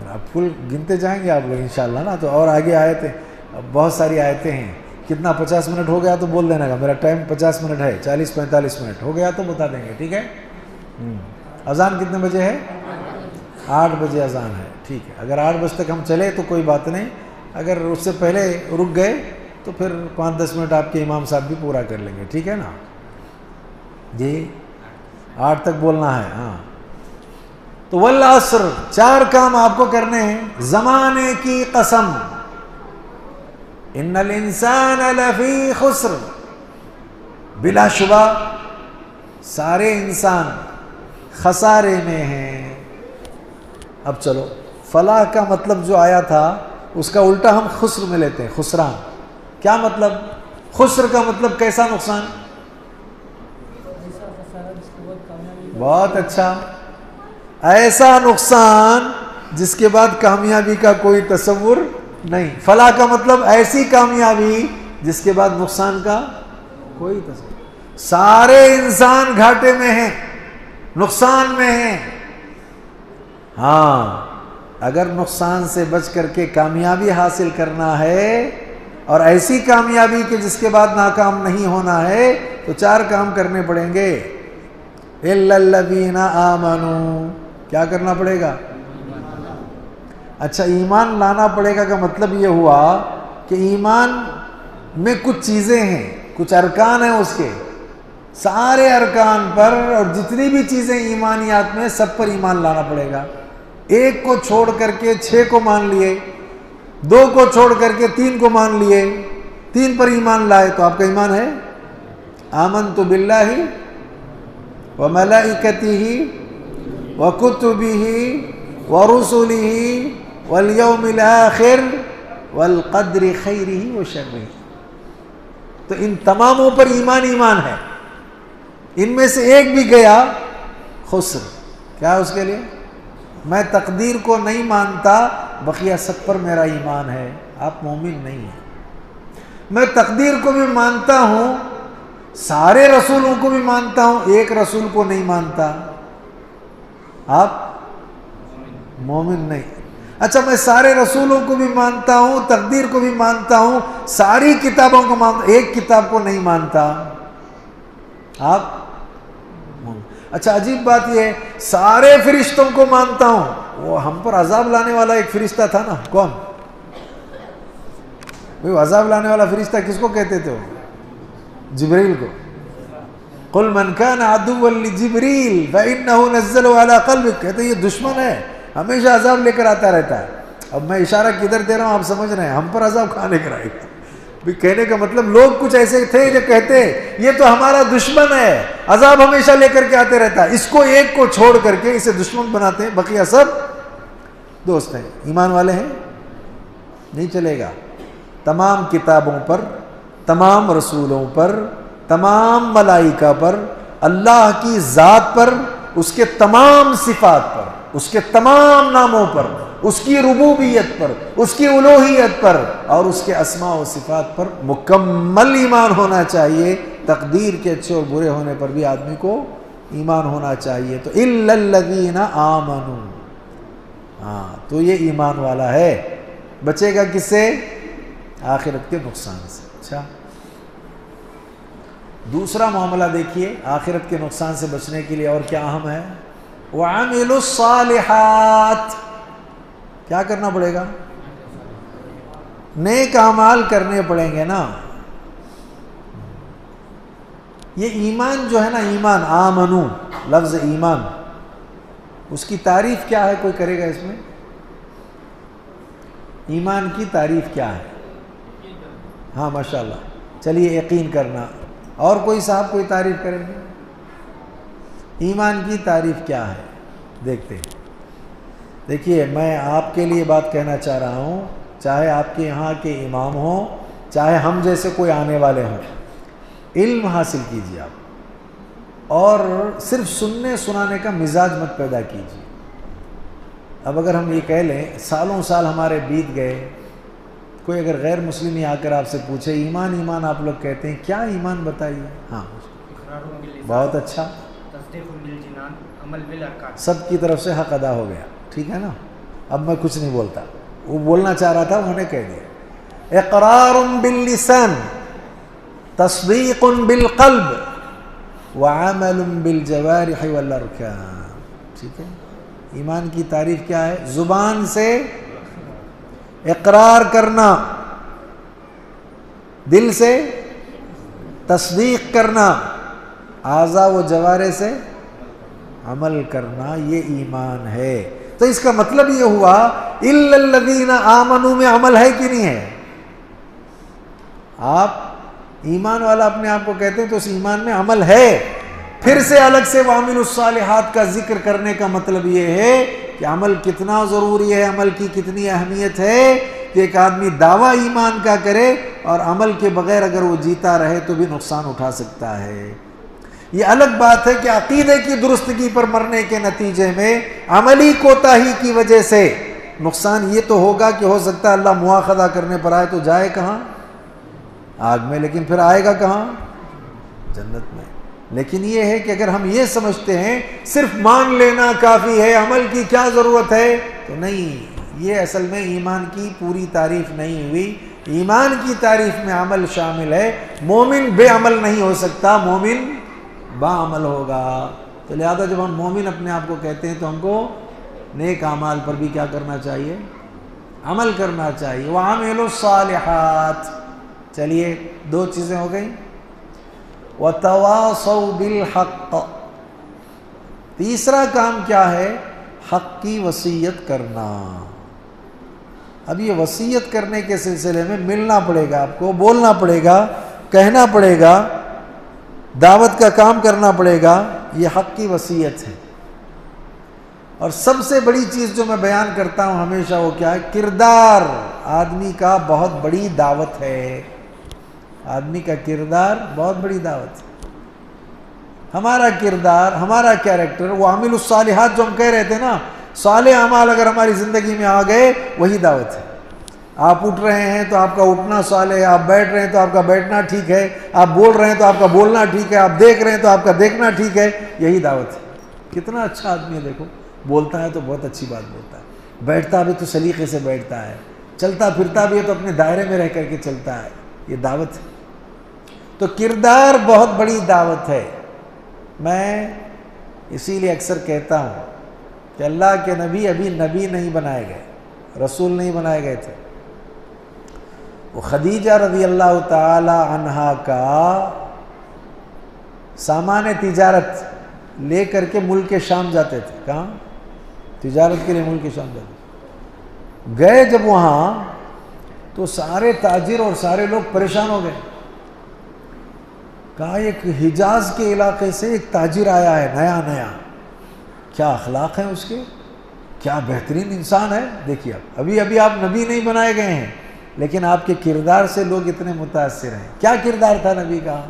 اب فل گنتے جائیں گے آپ لوگ انشاءاللہ نا، تو اور آگے آیتیں، اب بہت ساری آیتیں ہیں۔ کتنا 50 منٹ ہو گیا تو بول دینا گا، میرا ٹائم 50 منٹ ہے، 40-45 منٹ ہو گیا تو بتا دیں گے، ٹھیک ہے؟ اذان کتنے بجے ہے؟ 8 بجے اذان ہے، ٹھیک ہے۔ اگر 8 بجے تک ہم چلے تو کوئی بات نہیں، اگر اس سے پہلے رک گئے تو پھر 5-10 منٹ آپ کے امام صاحب بھی پورا کر لیں گے، ٹھیک ہے نا جی؟ 8 تک بولنا ہے. ہاں تو والعصر 4 کام آپ کو کرنے ہیں. زمانے کی قسم، ان الانسان لفی خسر، بلا شبہ سارے انسان خسارے میں ہیں. اب چلو فلاح کا مطلب جو آیا تھا اس کا الٹا ہم خسر میں لیتے ہیں، خسران. کیا مطلب؟ خسر کا مطلب کیسا نقصان؟ بہت اچھا، ایسا نقصان جس کے بعد کامیابی کا کوئی تصور نہیں. فلاح کا مطلب ایسی کامیابی جس کے بعد نقصان کا کوئی تصور. سارے انسان گھاٹے میں ہیں، نقصان میں ہیں. ہاں اگر نقصان سے بچ کر کے کامیابی حاصل کرنا ہے اور ایسی کامیابی کہ جس کے بعد ناکام نہیں ہونا ہے تو 4 کام کرنے پڑیں گے. اِلَّا الَّذِينَ آمَنُوا، کیا کرنا پڑے گا؟ اچھا ایمان لانا پڑے گا کا مطلب یہ ہوا کہ ایمان میں کچھ چیزیں ہیں، کچھ ارکان ہیں اس کے. سارے ارکان پر اور جتنی بھی چیزیں ایمانیات میں سب پر ایمان لانا پڑے گا. ایک کو چھوڑ کر کے 6 کو مان لیے، 2 کو چھوڑ کر کے 3 کو مان لیے، 3 پر ایمان لائے تو آپ کا ایمان ہے. آمنت باللہ وملائکتہ وکتبہ ورسلہ والیوم الآخر والقدر خیرہ وشرہ. تو ان تماموں پر ایمان ہے. ان میں سے ایک بھی گیا خسر. کیا اس کے لیے؟ میں تقدیر کو نہیں مانتا، بقیہ سب پر میرا ایمان ہے. آپ مومن نہیں ہیں. میں تقدیر کو بھی مانتا ہوں، سارے رسولوں کو بھی مانتا ہوں، ایک رسول کو نہیں مانتا، آپ مومن نہیں. اچھا میں سارے رسولوں کو بھی مانتا ہوں، تقدیر کو بھی مانتا ہوں، ساری کتابوں کو مانتا ہوں، ایک کتاب کو نہیں مانتا، آپ. اچھا عجیب بات یہ ہے، سارے فرشتوں کو مانتا ہوں. وہ ہم پر عذاب لانے والا ایک فرشتہ تھا نا، کون؟ وہ عذاب لانے والا فرشتہ کس کو کہتے تھے؟ جبریل کو. قل من كان عدوا لجبریل فإنه نزله على قلبك. کہتے یہ دشمن ہے، ہمیشہ عذاب لے کر آتا رہتا ہے. اب میں اشارہ کدھر دے رہا ہوں آپ سمجھ رہے ہیں؟ ہم پر عذاب کہاں لے کر آئے گا؟ بھی کہنے کا مطلب لوگ کچھ ایسے تھے جو کہتے یہ تو ہمارا دشمن ہے، عذاب ہمیشہ لے کر کے آتے رہتا ہے، اس کو ایک کو چھوڑ کر کے اسے دشمن بناتے ہیں، بقیہ سب دوست ہیں. ایمان والے ہیں؟ نہیں چلے گا. تمام کتابوں پر، تمام رسولوں پر، تمام ملائکہ پر، اللہ کی ذات پر، اس کے تمام صفات پر، اس کے تمام ناموں پر، اس کی ربوبیت پر، اس کی الوہیت پر اور اس کے اسماء و صفات پر مکمل ایمان ہونا چاہیے. تقدیر کے اچھے اور برے ہونے پر بھی آدمی کو ایمان ہونا چاہیے. تو اِلَّا الَّذِينَ آمَنُوا، ہاں تو یہ ایمان والا ہے. بچے گا کس سے؟ آخرت کے نقصان سے. اچھا دوسرا معاملہ دیکھیے آخرت کے نقصان سے بچنے کے لیے اور کیا اہم ہے. وَعَمِلُوا الصَّالِحَاتِ، کیا کرنا پڑے گا؟ نیک اعمال کرنے پڑیں گے نا. یہ ایمان جو ہے نا، ایمان آمنو لفظ ایمان، اس کی تعریف کیا ہے؟ کوئی کرے گا اس میں؟ ایمان کی تعریف کیا ہے؟ ہاں ماشاءاللہ، چلیے یقین کرنا. اور کوئی صاحب کوئی تعریف کریں گے؟ ایمان کی تعریف کیا ہے دیکھتے ہیں. دیکھیے میں آپ کے لیے بات کہنا چاہ رہا ہوں، چاہے آپ کے یہاں کے امام ہوں، چاہے ہم جیسے کوئی آنے والے ہوں، علم حاصل کیجیے آپ، اور صرف سننے سنانے کا مزاج مت پیدا کیجیے. اب اگر ہم یہ کہہ لیں سالوں سال ہمارے بیت گئے، کوئی اگر غیر مسلم آ کر آپ سے پوچھے ایمان ایمان آپ لوگ کہتے ہیں، کیا ایمان بتائیے؟ ہاں بہت اچھا، سب کی طرف سے حق ادا ہو گیا، ٹھیک ہے نا. اب میں کچھ نہیں بولتا، وہ بولنا چاہ رہا تھا انہوں نے کہہ دیا. اقرار باللسان، تصدیق بالقلب، وعمل بالجوارح والارکان. ٹھیک ہے، ایمان کی تعریف کیا ہے؟ زبان سے اقرار کرنا، دل سے تصدیق کرنا، اعضاء و جوارح سے عمل کرنا یہ ایمان ہے۔ تو اس کا مطلب یہ ہوا الا الذین آمنوا میں عمل ہے کہ نہیں ہے؟ آپ ایمان والا اپنے آپ کو کہتے ہیں تو اس ایمان میں عمل ہے۔ پھر سے الگ سے وَعَمِلُوا الصَّالِحَاتِ کا ذکر کرنے کا مطلب یہ ہے کہ عمل کتنا ضروری ہے، عمل کی کتنی اہمیت ہے کہ ایک آدمی دعویٰ ایمان کا کرے اور عمل کے بغیر اگر وہ جیتا رہے تو بھی نقصان اٹھا سکتا ہے۔ یہ الگ بات ہے کہ عقیدے کی درستگی پر مرنے کے نتیجے میں عملی کوتاہی کی وجہ سے نقصان یہ تو ہوگا کہ ہو سکتا ہے اللہ مواخذہ کرنے پر آئے تو جائے کہاں؟ آگ میں، لیکن پھر آئے گا کہاں؟ جنت میں۔ لیکن یہ ہے کہ اگر ہم یہ سمجھتے ہیں صرف مان لینا کافی ہے، عمل کی کیا ضرورت ہے، تو نہیں، یہ اصل میں ایمان کی پوری تعریف نہیں ہوئی۔ ایمان کی تعریف میں عمل شامل ہے۔ مومن بے عمل نہیں ہو سکتا، مومن با عمل ہوگا۔ تو لہذا جب ہم مومن اپنے آپ کو کہتے ہیں تو ہم کو نیک اعمال پر بھی کیا کرنا چاہیے؟ عمل کرنا چاہیے۔ وَعَمِلُوا الصَّالِحَاتِ۔ چلیے دو چیزیں ہو گئیں۔ وَتَوَاصَوْا بِالْحَقِّ۔ تیسرا کام کیا ہے؟ حق کی وصیت کرنا۔ اب یہ وصیت کرنے کے سلسلے میں ملنا پڑے گا، آپ کو بولنا پڑے گا، کہنا پڑے گا، دعوت کا کام کرنا پڑے گا۔ یہ حق کی وصیت ہے۔ اور سب سے بڑی چیز جو میں بیان کرتا ہوں ہمیشہ وہ کیا ہے؟ کردار آدمی کا بہت بڑی دعوت ہے۔ آدمی کا کردار بہت بڑی دعوت ہے۔ ہمارا کردار، ہمارا کیریکٹر، وہ عامل الصالحات جو ہم کہہ رہے تھے نا، صالح اعمال اگر ہماری زندگی میں آ گئے وہی دعوت ہے۔ آپ اٹھ رہے ہیں تو آپ کا اٹھنا صالح ہے، آپ بیٹھ رہے ہیں تو آپ کا بیٹھنا ٹھیک ہے، آپ بول رہے ہیں تو آپ کا بولنا ٹھیک ہے، آپ دیکھ رہے ہیں تو آپ کا دیکھنا ٹھیک ہے، یہی دعوت ہے۔ کتنا اچھا آدمی ہے، دیکھو بولتا ہے تو بہت اچھی بات بولتا ہے، بیٹھتا بھی تو سلیقے سے بیٹھتا ہے، چلتا پھرتا بھی ہے تو اپنے دائرے میں رہ کر کے چلتا ہے، یہ دعوت ہے۔ تو کردار بہت بڑی دعوت ہے۔ میں اسی لیے اکثر کہتا ہوں کہ اللہ کے نبی ابھی نبی نہیں بنائے گئے، رسول نہیں بنائے گئے تھے۔ وہ خدیجہ رضی اللہ تعالی عنہا کا سامان تجارت لے کر کے ملک شام جاتے تھے۔ کہاں؟ تجارت کے لیے ملک شام جاتے تھے۔ گئے جب وہاں تو سارے تاجر اور سارے لوگ پریشان ہو گئے۔ کہا ایک حجاز کے علاقے سے ایک تاجر آیا ہے نیا نیا، کیا اخلاق ہیں اس کے، کیا بہترین انسان ہے۔ دیکھیے ابھی آپ نبی نہیں بنائے گئے ہیں لیکن آپ کے کردار سے لوگ اتنے متاثر ہیں۔ کیا کردار تھا نبی کا؟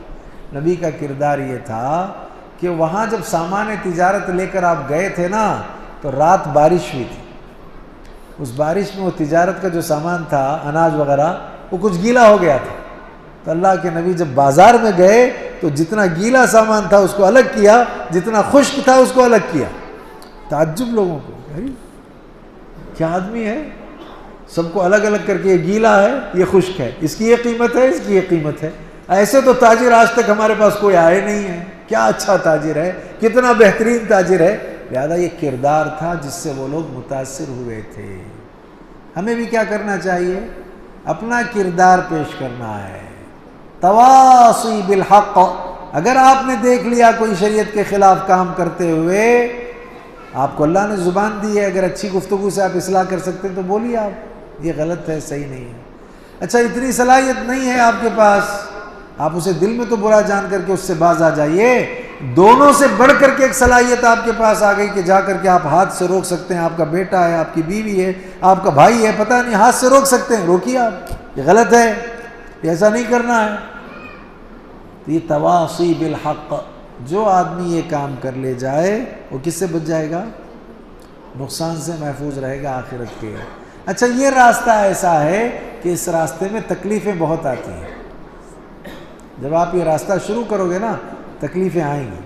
نبی کا کردار یہ تھا کہ وہاں جب سامان تجارت لے کر آپ گئے تھے نا تو رات بارش ہوئی تھی۔ اس بارش میں وہ تجارت کا جو سامان تھا، اناج وغیرہ، وہ کچھ گیلا ہو گیا تھا۔ تو اللہ کے نبی جب بازار میں گئے تو جتنا گیلا سامان تھا اس کو الگ کیا، جتنا خشک تھا اس کو الگ کیا۔ تعجب لوگوں کو، کیا آدمی ہے، سب کو الگ الگ کر کے، یہ گیلا ہے یہ خشک ہے، اس کی یہ قیمت ہے، اس کی یہ قیمت ہے۔ ایسے تو تاجر آج تک ہمارے پاس کوئی آئے نہیں ہے۔ کیا اچھا تاجر ہے، کتنا بہترین تاجر ہے۔ لہذا یہ کردار تھا جس سے وہ لوگ متاثر ہوئے تھے۔ ہمیں بھی کیا کرنا چاہیے؟ اپنا کردار پیش کرنا ہے۔ تواصی بالحق۔ اگر آپ نے دیکھ لیا کوئی شریعت کے خلاف کام کرتے ہوئے، آپ کو اللہ نے زبان دی ہے، اگر اچھی گفتگو سے آپ اصلاح کر سکتے ہیں تو بولیے، آپ یہ غلط ہے، صحیح نہیں ہے۔ اچھا اتنی صلاحیت نہیں ہے آپ کے پاس، آپ اسے دل میں تو برا جان کر کے اس سے باز آ جائیے۔ دونوں سے بڑھ کر کے ایک صلاحیت آپ کے پاس آ گئی کہ جا کر کے آپ ہاتھ سے روک سکتے ہیں، آپ کا بیٹا ہے، آپ کی بیوی ہے، آپ کا بھائی ہے، پتہ نہیں، ہاتھ سے روک سکتے ہیں، روکیے آپ، یہ غلط ہے، ایسا نہیں کرنا ہے۔ یہ تواصی بالحق، جو آدمی یہ کام کر لے جائے وہ کس سے بچ جائے گا؟ نقصان سے محفوظ رہے گا آخرت کے۔ اچھا یہ راستہ ایسا ہے کہ اس راستے میں تکلیفیں بہت آتی ہیں۔ جب آپ یہ راستہ شروع کرو گے نا، تکلیفیں آئیں گی،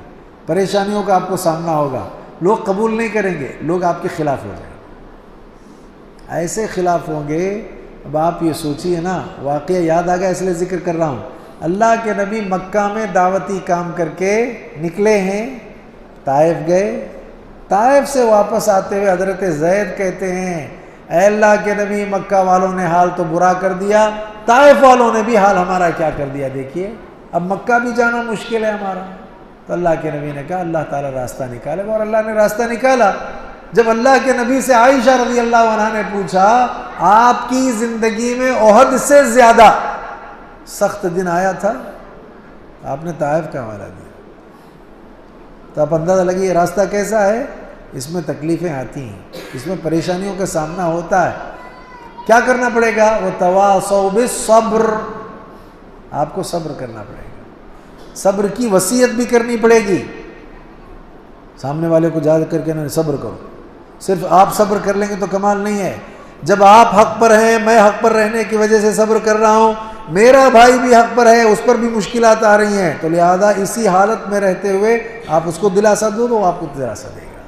پریشانیوں کا آپ کو سامنا ہوگا، لوگ قبول نہیں کریں گے، لوگ آپ کے خلاف ہو جائیں گے، ایسے خلاف ہوں گے۔ اب آپ یہ سوچیے نا، واقعہ یاد آ گیا اس لیے ذکر کر رہا ہوں۔ اللہ کے نبی مکہ میں دعوتی کام کر کے نکلے ہیں، طائف گئے، طائف سے واپس آتے ہوئے حضرت زید کہتے ہیں اے اللہ کے نبی، مکہ والوں نے حال تو برا کر دیا، طائف والوں نے بھی حال ہمارا کیا کر دیا، دیکھیے اب مکہ بھی جانا مشکل ہے ہمارا۔ تو اللہ کے نبی نے کہا اللہ تعالیٰ راستہ نکالے گا، اور اللہ نے راستہ نکالا۔ جب اللہ کے نبی سے عائشہ رضی اللہ عنہا نے پوچھا آپ کی زندگی میں احد سے زیادہ سخت دن آیا تھا، آپ نے طائف کا حوالہ دیا، تو آپ اندازہ لگی یہ راستہ کیسا ہے، اس میں تکلیفیں آتی ہیں، اس میں پریشانیوں کا سامنا ہوتا ہے، کیا کرنا پڑے گا، وَتَوَاصَوْا بِالصَّبْرِ، آپ کو صبر کرنا پڑے گا، صبر کی وصیت بھی کرنی پڑے گی، سامنے والے کو یاد کر کے نہ صبر کرو، صرف آپ صبر کر لیں گے تو کمال نہیں ہے، جب آپ حق پر ہیں، میں حق پر رہنے کی وجہ سے صبر کر رہا ہوں، میرا بھائی بھی حق پر ہے، اس پر بھی مشکلات آ رہی ہیں، تو لہذا اسی حالت میں رہتے ہوئے آپ اس کو دلاسا دو تو آپ کو دلاسا دے گا۔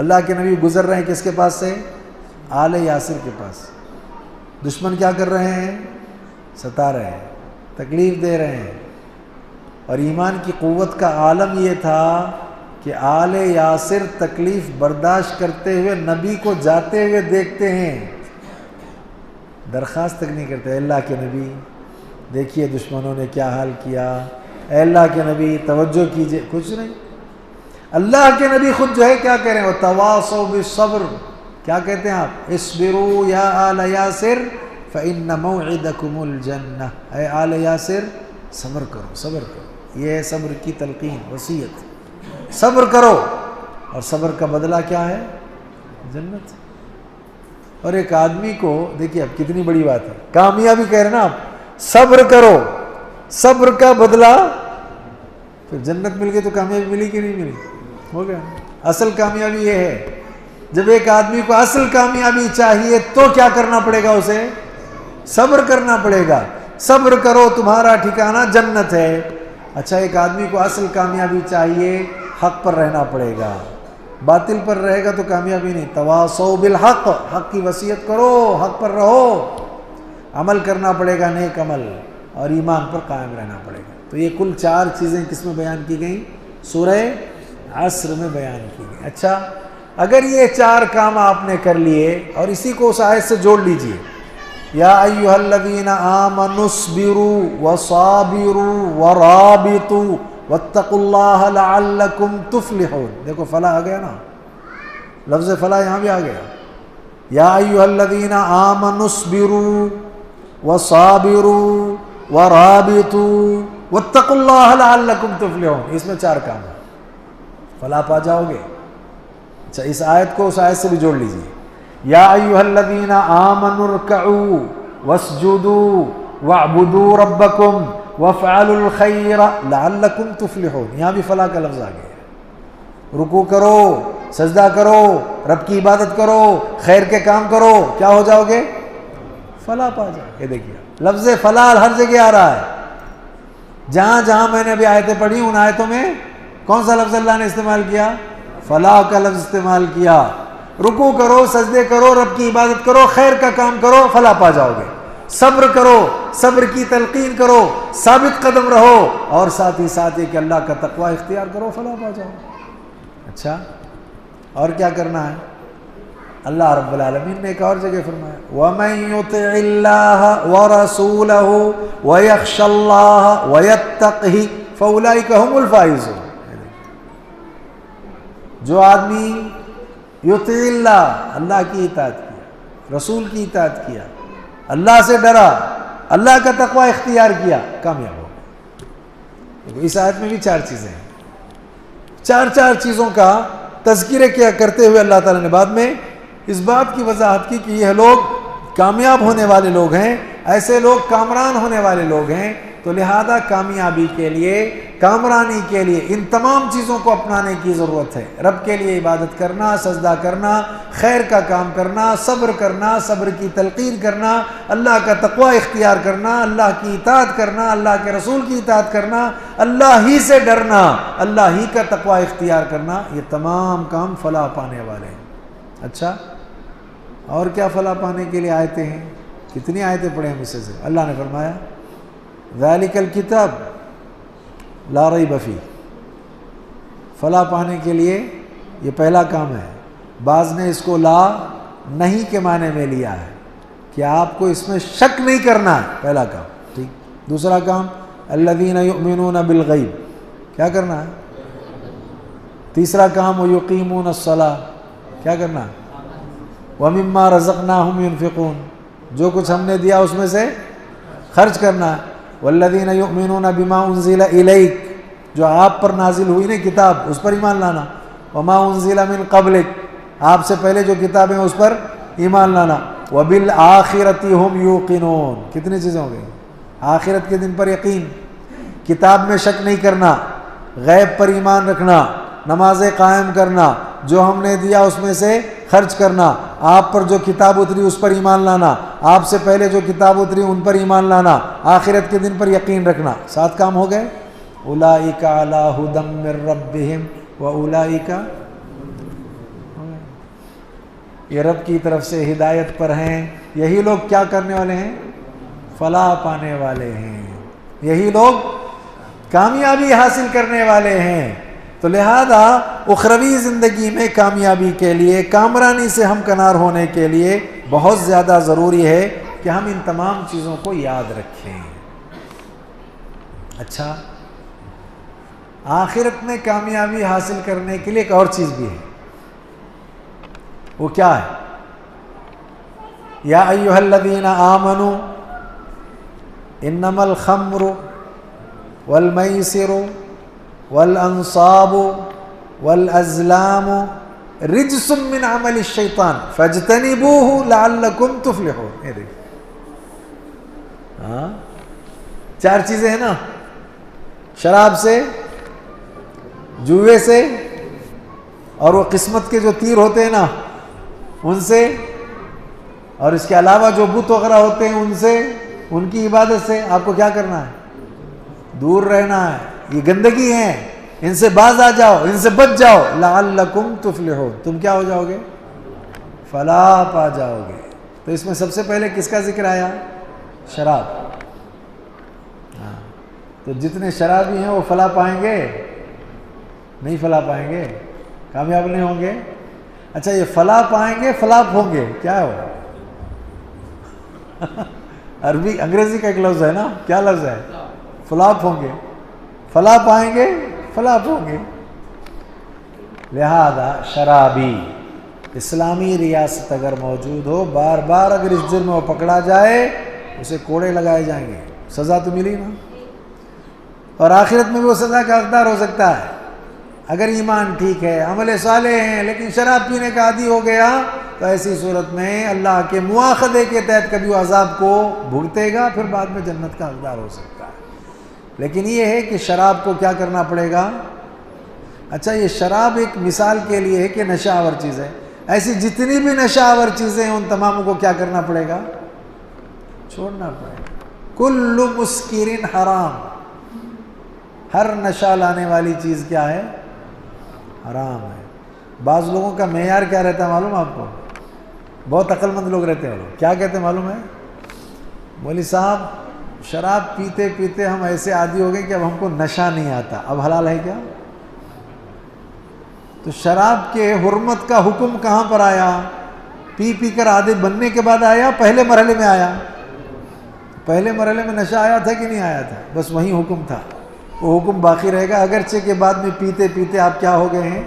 اللہ کے نبی گزر رہے ہیں کس کے پاس سے، آل یاسر کے پاس، دشمن کیا کر رہے ہیں، ستا رہے ہیں، تکلیف دے رہے ہیں، اور ایمان کی قوت کا عالم یہ تھا کہ آل یاسر تکلیف برداشت کرتے ہوئے نبی کو جاتے ہوئے دیکھتے ہیں، درخواست تک نہیں کرتے، اے اللہ کے نبی دیکھیے دشمنوں نے کیا حال کیا، اے اللہ کے نبی توجہ کیجئے، کچھ نہیں۔ اللہ کے نبی خود جو ہے کیا کہہ رہے ہیں، وَتَوَاصَوْا بِالصَّبْرِ، کیا کہتے ہیں آپ، اصبروا یا آل یاسر فَإِنَّ مَوْعِدَكُمُ الْجَنَّةِ، اے آل یاسر صبر کرو، صبر کرو، یہ ہے صبر کی تلقین، وصیت، صبر کرو، اور صبر کا بدلہ کیا ہے، جنت۔ اور ایک آدمی کو دیکھیے اب کتنی بڑی بات ہے، کامیابی کہہ رہے ہیں نا آپ، صبر کرو، صبر کا بدلہ، پھر جنت مل گئی تو کامیابی ملی کہ نہیں ملی، ہو گیا۔ اصل کامیابی یہ ہے، جب ایک آدمی کو اصل کامیابی چاہیے تو کیا کرنا پڑے گا، اسے صبر کرنا پڑے گا، صبر کرو تمہارا ٹھکانہ جنت ہے۔ اچھا ایک آدمی کو اصل کامیابی چاہیے، حق پر رہنا پڑے گا، باطل پر رہے گا تو کامیابی نہیں۔ تواصوا بالحق، حق کی وصیت کرو، حق پر رہو، عمل کرنا پڑے گا نیک عمل، اور ایمان پر قائم رہنا پڑے گا۔ تو یہ کل 4 چیزیں کس میں بیان کی گئیں، سورہ عصر میں بیان کی گئی۔ اچھا اگر یہ 4 کام آپ نے کر لیے، اور اسی کو اس آیت سے جوڑ لیجئے، یا ایھا الذین آمنوا اصبروا وصابروا ورابطوا واتقوا اللہ لعلکم تفلحون، دیکھو فلاح آ گیا نا، لفظ فلاح یہاں بھی آ گیا، یا ایھا الذین آمنوا اصبروا وصابروا ورابطوا واتقوا اللہ لعلکم تفلحون، اس میں 4 کام ہیں، فلاح پا جاؤ گے۔ اچھا اس آیت کو اس آیت سے بھی جوڑ لیجئے، یا ایھا الذین آمنوا ارکعوا واسجدوا واعبدوا ربکم وافعلوا الخیر لعلکم تفلحون، یہاں بھی فلاح کا لفظ آ گیا، رکوع کرو، سجدہ کرو، رب کی عبادت کرو، خیر کے کام کرو، کیا ہو جاؤ گے، فلاح پا جاؤ گے۔ دیکھیے لفظ فلاح ہر جگہ آ رہا ہے، جہاں جہاں میں نے ابھی آیتیں پڑھی ان آیتوں میں کون سا لفظ اللہ نے استعمال کیا، فلاح کا لفظ استعمال کیا۔ رکوع کرو، سجدے کرو، رب کی عبادت کرو، خیر کا کام کرو، فلاح پا جاؤ گے۔ صبر کرو، صبر کی تلقین کرو، ثابت قدم رہو، اور ساتھ ہی ساتھ یہ کہ اللہ کا تقوی اختیار کرو، فلاح پا جاؤ۔ اچھا اور کیا کرنا ہے، اللہ رب العالمین نے ایک اور جگہ فرمایا وَمَن يُطِعِ اللَّهَ وَرَسُولَهُ وَيَخْشَ اللَّهَ وَيَتَّقْهِ فَأُولَئِكَ هُمُ الْفَائِزُونَ، جو آدمی یطیع اللہ، اللہ کی اطاعت کیا، رسول کی اطاعت کیا، اللہ سے ڈرا، اللہ کا تقوی اختیار کیا، کامیاب ہو گیا۔ اس آیت میں بھی 4 چیزیں ہیں، 4 چیزوں کا تذکرہ کیا کرتے ہوئے اللہ تعالیٰ نے بعد میں اس بات کی وضاحت کی کہ یہ لوگ کامیاب ہونے والے لوگ ہیں، ایسے لوگ کامران ہونے والے لوگ ہیں، تو لہذا کامیابی کے لیے، کامرانی کے لیے ان تمام چیزوں کو اپنانے کی ضرورت ہے۔ رب کے لیے عبادت کرنا، سجدہ کرنا، خیر کا کام کرنا، صبر کرنا، صبر کی تلقین کرنا، اللہ کا تقوی اختیار کرنا، اللہ کی اطاعت کرنا، اللہ کے رسول کی اطاعت کرنا، اللہ ہی سے ڈرنا، اللہ ہی کا تقوی اختیار کرنا، یہ تمام کام فلاح پانے والے ہیں۔ اچھا اور کیا فلاح پانے کے لیے آیتیں ہیں، کتنی آیتیں پڑھیں ہم اسے سے، اللہ نے فرمایا ذالک الکتاب لا ریب فیہ، فلاح پانے کے لیے یہ پہلا کام ہے۔ بعض نے اس کو لا نہیں کے معنی میں لیا ہے کہ آپ کو اس میں شک نہیں کرنا ہے، پہلا کام، ٹھیک۔ دوسرا کام الذین یؤمنون بالغیب، کیا کرنا ہے؟ تیسرا کام وَيُقِيمُونَ الصَّلَاةَ، کیا کرنا ہے؟ وَمِمَّا رَزَقْنَاهُمْ يُنْفِقُونَ، جو کچھ ہم نے دیا اس میں سے خرچ کرنا ہے۔ وَالَّذِينَ يُؤْمِنُونَ بِمَا أُنزِلَ إِلَيْكَ، جو آپ پر نازل ہوئی نا کتاب، اس پر ایمان لانا۔ وَمَا أُنزِلَ مِن قَبْلِكَ، آپ سے پہلے جو کتابیں ہیں اس پر ایمان لانا۔ وَبِالْآخِرَةِ هُمْ يُوقِنُونَ، کتنی چیزیں ہو گئی؟ آخرت کے دن پر یقین، کتاب میں شک نہیں کرنا، غیب پر ایمان رکھنا، نمازیں قائم کرنا، جو ہم نے دیا اس میں سے خرچ کرنا، آپ پر جو کتاب اتری اس پر ایمان لانا، آپ سے پہلے جو کتاب اتری ان پر ایمان لانا، آخرت کے دن پر یقین رکھنا۔ 7 کام ہو گئے۔ اولئک علی ھدی من ربہم واولئک، یہ رب کی طرف سے ہدایت پر ہیں، یہی لوگ کیا کرنے والے ہیں؟ فلاح پانے والے ہیں، یہی لوگ کامیابی حاصل کرنے والے ہیں۔ تو لہذا اخروی زندگی میں کامیابی کے لیے، کامرانی سے ہمکنار ہونے کے لیے بہت زیادہ ضروری ہے کہ ہم ان تمام چیزوں کو یاد رکھیں۔ اچھا، آخرت میں کامیابی حاصل کرنے کے لیے ایک اور چیز بھی ہے، وہ کیا ہے؟ یا ایھا الذین آمنوا انما الخمر والمیسر والانصاب والازلام رجس من عمل الشیطان فاجتنبوہ لعلکم تفلحون۔ یہ دیکھ، 4 چیزیں ہیں نا، شراب سے، جوئے سے، اور وہ قسمت کے جو تیر ہوتے ہیں نا ان سے، اور اس کے علاوہ جو بت وغیرہ ہوتے ہیں ان سے، ان کی عبادت سے آپ کو کیا کرنا ہے؟ دور رہنا ہے۔ یہ گندگی ہیں، ان سے باز آ جاؤ، ان سے بچ جاؤ، لعلکم تفلحون، تم کیا ہو جاؤ گے؟ فلاح پا جاؤ گے۔ تو اس میں سب سے پہلے کس کا ذکر آیا؟ شراب۔ تو جتنے شرابی ہیں وہ فلاح پائیں گے؟ نہیں فلاح پائیں گے، کامیاب نہیں ہوں گے۔ اچھا، یہ فلاح پائیں گے فلاپ ہوں گے، کیا ہو؟ عربی انگریزی کا ایک لفظ ہے نا، کیا لفظ ہے؟ فلاپ ہوں گے، فلاح پائیں گے فلاپ ہوں گے۔ لہذا شرابی اسلامی ریاست اگر موجود ہو، بار بار اگر اس جرم میں وہ پکڑا جائے اسے کوڑے لگائے جائیں گے، سزا تو ملی نا، اور آخرت میں بھی وہ سزا کا حقدار ہو سکتا ہے۔ اگر ایمان ٹھیک ہے، عمل صالح ہیں، لیکن شراب پینے کا عادی ہو گیا تو ایسی صورت میں اللہ کے مواخذے کے تحت کبھی وہ عذاب کو بھگتے گا، پھر بعد میں جنت کا حقدار ہو سکتا ہے۔ لیکن یہ ہے کہ شراب کو کیا کرنا پڑے گا؟ اچھا، یہ شراب ایک مثال کے لیے ہے کہ نشہ آور چیز ہے، ایسی جتنی بھی نشہ آور چیزیں ہیں ان تماموں کو کیا کرنا پڑے گا؟ چھوڑنا پڑے گا۔ کل مسکر حرام، ہر نشہ لانے والی چیز کیا ہے؟ حرام ہے۔ بعض لوگوں کا معیار کیا رہتا ہے معلوم آپ کو؟ بہت عقل مند لوگ رہتے ہیں، لوگ کیا کہتے ہیں معلوم ہے؟ مولوی صاحب شراب پیتے پیتے ہم ایسے عادی ہو گئے کہ اب ہم کو نشہ نہیں آتا، اب حلال ہے کیا؟ تو شراب کے حرمت کا حکم کہاں پر آیا؟ پی پی کر عادی بننے کے بعد آیا، پہلے مرحلے میں آیا؟ پہلے مرحلے میں نشہ آیا تھا کہ نہیں آیا تھا؟ بس وہیں حکم تھا، وہ حکم باقی رہے گا، اگرچہ کہ بعد میں پیتے پیتے آپ کیا ہو گئے ہیں؟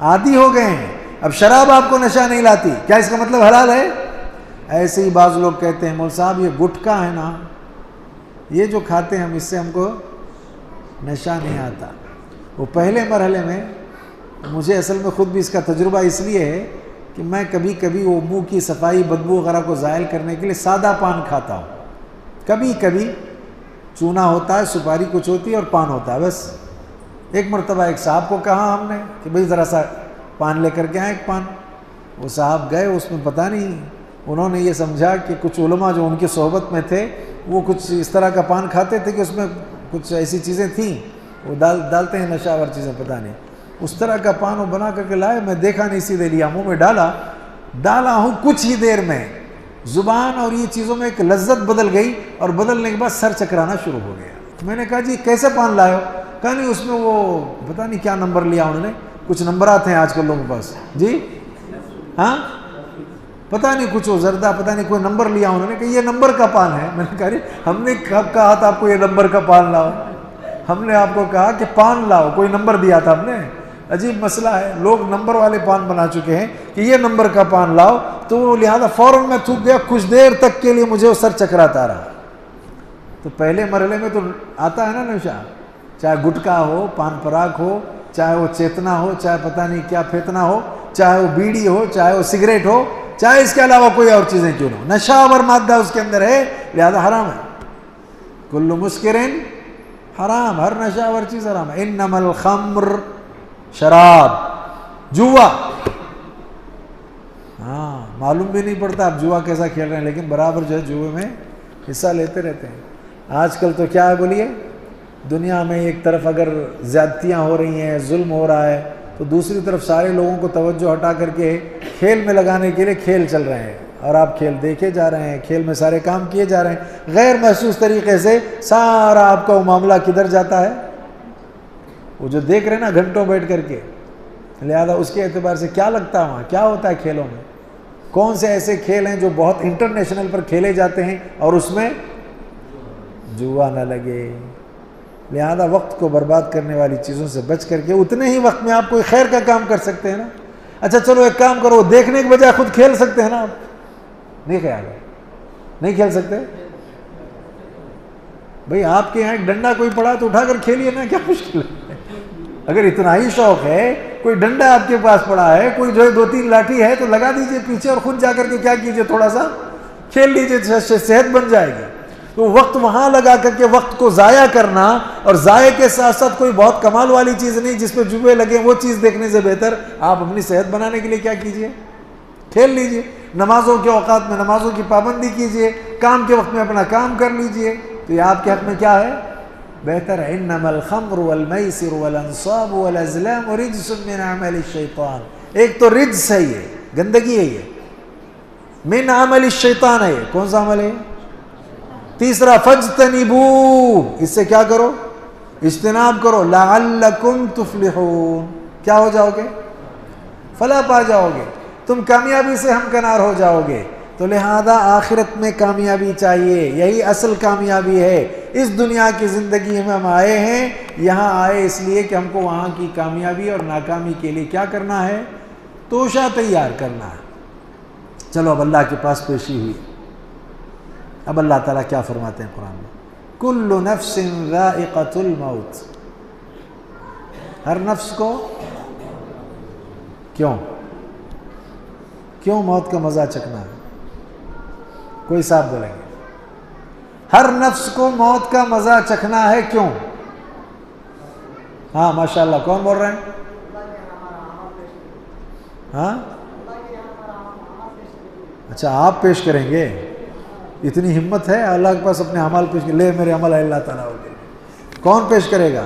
عادی ہو گئے ہیں۔ اب شراب آپ کو نشہ نہیں لاتی، کیا اس کا مطلب حلال ہے؟ ایسے ہی بعض لوگ کہتے ہیں مول صاحب یہ گٹکا ہے نا، یہ جو کھاتے ہیں ہم، اس سے ہم کو نشہ نہیں آتا۔ وہ پہلے مرحلے میں، مجھے اصل میں خود بھی اس کا تجربہ اس لیے ہے کہ میں کبھی کبھی وہ منہ کی صفائی بدبو وغیرہ کو زائل کرنے کے لیے سادہ پان کھاتا ہوں، کبھی کبھی چونا ہوتا ہے، سپاری کچھ ہوتی ہے اور پان ہوتا ہے بس۔ ایک مرتبہ ایک صاحب کو کہا ہم نے کہ بھئی ذرا سا پان لے کر کے آئیں ایک پان، وہ صاحب گئے، اس میں پتہ نہیں انہوں نے یہ سمجھا کہ کچھ علماء جو ان کی صحبت میں تھے وہ کچھ اس طرح کا پان کھاتے تھے کہ اس میں کچھ ایسی چیزیں تھیں، وہ ڈالتے ہیں نشہ آور چیزیں، پتہ نہیں اس طرح کا پان وہ بنا کر کے لائے، میں دیکھا نہیں، سیدھے لیا منہ میں ڈالا ہوں، کچھ ہی دیر میں زبان اور یہ چیزوں میں ایک لذت بدل گئی، اور بدلنے کے بعد سر چکرانا شروع ہو گیا۔ میں نے کہا جی کیسے پان لائے ہو؟ کہا نہیں اس میں وہ پتہ نہیں کیا نمبر لیا انہوں نے، کچھ نمبرات ہیں آج کل لوگوں کے پاس، جی ہاں پتہ نہیں کچھ وہ زردہ، پتہ نہیں کوئی نمبر لیا انہوں نے کہ یہ نمبر کا پان ہے۔ میں نے کہا ہم نے کب کہا تھا آپ کو یہ نمبر کا پان لاؤ؟ ہم نے آپ کو کہا کہ پان لاؤ، کوئی نمبر دیا تھا ہم نے، عجیب مسئلہ ہے، لوگ نمبر والے پان بنا چکے ہیں کہ یہ نمبر کا پان لاؤ، تو لہذا فوراً میں تھوک گیا، کچھ دیر تک کے لیے مجھے وہ سر چکراتا رہا۔ تو پہلے مرحلے میں تو آتا ہے نا نشہ، چاہے گٹکا ہو، پان پراگ ہو، چاہے وہ چیتنا ہو، چاہے پتہ نہیں کیا پھیتنا ہو، چاہے وہ بیڑی ہو، چاہے وہ سگریٹ ہو، چاہے اس کے علاوہ کوئی اور چیزیں کیوں نہ ہو، نشہ آور مادہ اس کے اندر ہے، لہذا حرام ہے۔ کل مسکرن حرام، ہر نشہ آور چیز حرام ہے۔ انما الخمر، شراب، جوا، ہاں معلوم بھی نہیں پڑتا آپ جوا کیسا کھیل رہے ہیں، لیکن برابر جو ہے جوے میں حصہ لیتے رہتے ہیں۔ آج کل تو کیا ہے بولیے، دنیا میں ایک طرف اگر زیادتیاں ہو رہی ہیں، ظلم ہو رہا ہے، تو دوسری طرف سارے لوگوں کو توجہ ہٹا کر کے کھیل میں لگانے کے لیے کھیل چل رہے ہیں، اور آپ کھیل دیکھے جا رہے ہیں، کھیل میں سارے کام کیے جا رہے ہیں، غیر محسوس طریقے سے سارا آپ کا وہ معاملہ کدھر جاتا ہے، وہ جو دیکھ رہے ہیں نا گھنٹوں بیٹھ کر کے، لہذا اس کے اعتبار سے کیا لگتا ہے وہاں کیا ہوتا ہے کھیلوں میں، کون سے ایسے کھیل ہیں جو بہت انٹرنیشنل پر کھیلے جاتے ہیں اور اس میں جوا نہ لگے۔ لہذا وقت کو برباد کرنے والی چیزوں سے بچ کر کے اتنے ہی وقت میں آپ کوئی خیر کا کام کر سکتے ہیں نا۔ اچھا چلو ایک کام کرو، دیکھنے کے بجائے خود کھیل سکتے ہیں نا آپ، نہیں خیال ہے، نہیں کھیل سکتے بھئی؟ آپ کے یہاں ایک ڈنڈا کوئی پڑا تو اٹھا کر کھیلیے نا، کیا مشکل ہے؟ اگر اتنا ہی شوق ہے، کوئی ڈنڈا آپ کے پاس پڑا ہے، کوئی جو ہے 2-3 لاٹھی ہے، تو لگا دیجئے پیچھے اور خود جا کر کے کیا کیجئے، تھوڑا سا کھیل لیجئے، صحت بن جائے گی۔ تو وقت وہاں لگا کر کے وقت کو ضائع کرنا، اور ضائع کے ساتھ ساتھ کوئی بہت کمال والی چیز نہیں جس پہ جوے لگے، وہ چیز دیکھنے سے بہتر آپ اپنی صحت بنانے کے لیے کیا کیجئے، کھیل لیجئے، نمازوں کے اوقات میں نمازوں کی پابندی کیجئے، کام کے وقت میں اپنا کام کر لیجئے، تو یہ آپ کے حق میں کیا ہے، بہتر ہے۔ انما الخمر والمیسر والانصاب والازلام رجس من عمل الشیطان، ایک تو رجس ہے، یہ گندگی ہے، یہ من عمل الشیطان ہے، یہ کون سا عمل ہے؟ تیسرا فاجتنبوہ، اس سے کیا کرو، اجتناب کرو، لعلکم تفلحون، کیا ہو جاؤ گے، فلاح پا جاؤ گے، تم کامیابی سے ہمکنار ہو جاؤ گے۔ تو لہذا آخرت میں کامیابی چاہیے، یہی اصل کامیابی ہے۔ اس دنیا کی زندگی میں ہم آئے ہیں، یہاں آئے اس لیے کہ ہم کو وہاں کی کامیابی اور ناکامی کے لیے کیا کرنا ہے، توشہ تیار کرنا ہے۔ چلو اب اللہ کے پاس پیشی ہوئی، اب اللہ تعالیٰ کیا فرماتے ہیں قرآن میں، کل نفس ذائقۃ الموت، ہر نفس کو کیوں موت کا مزہ چکھنا ہے؟ کوئی صاحب بولیں گے ہر نفس کو موت کا مزہ چکھنا ہے، کیوں؟ ہاں ماشاءاللہ، کون بول رہے ہیں؟ ہاں اچھا آپ پیش کریں گے، اتنی ہمت ہے اللہ کے پاس اپنے اعمال پیش کر، لے میرے عمل ہے اللہ تعالیٰ ہو گئے، کون پیش کرے گا؟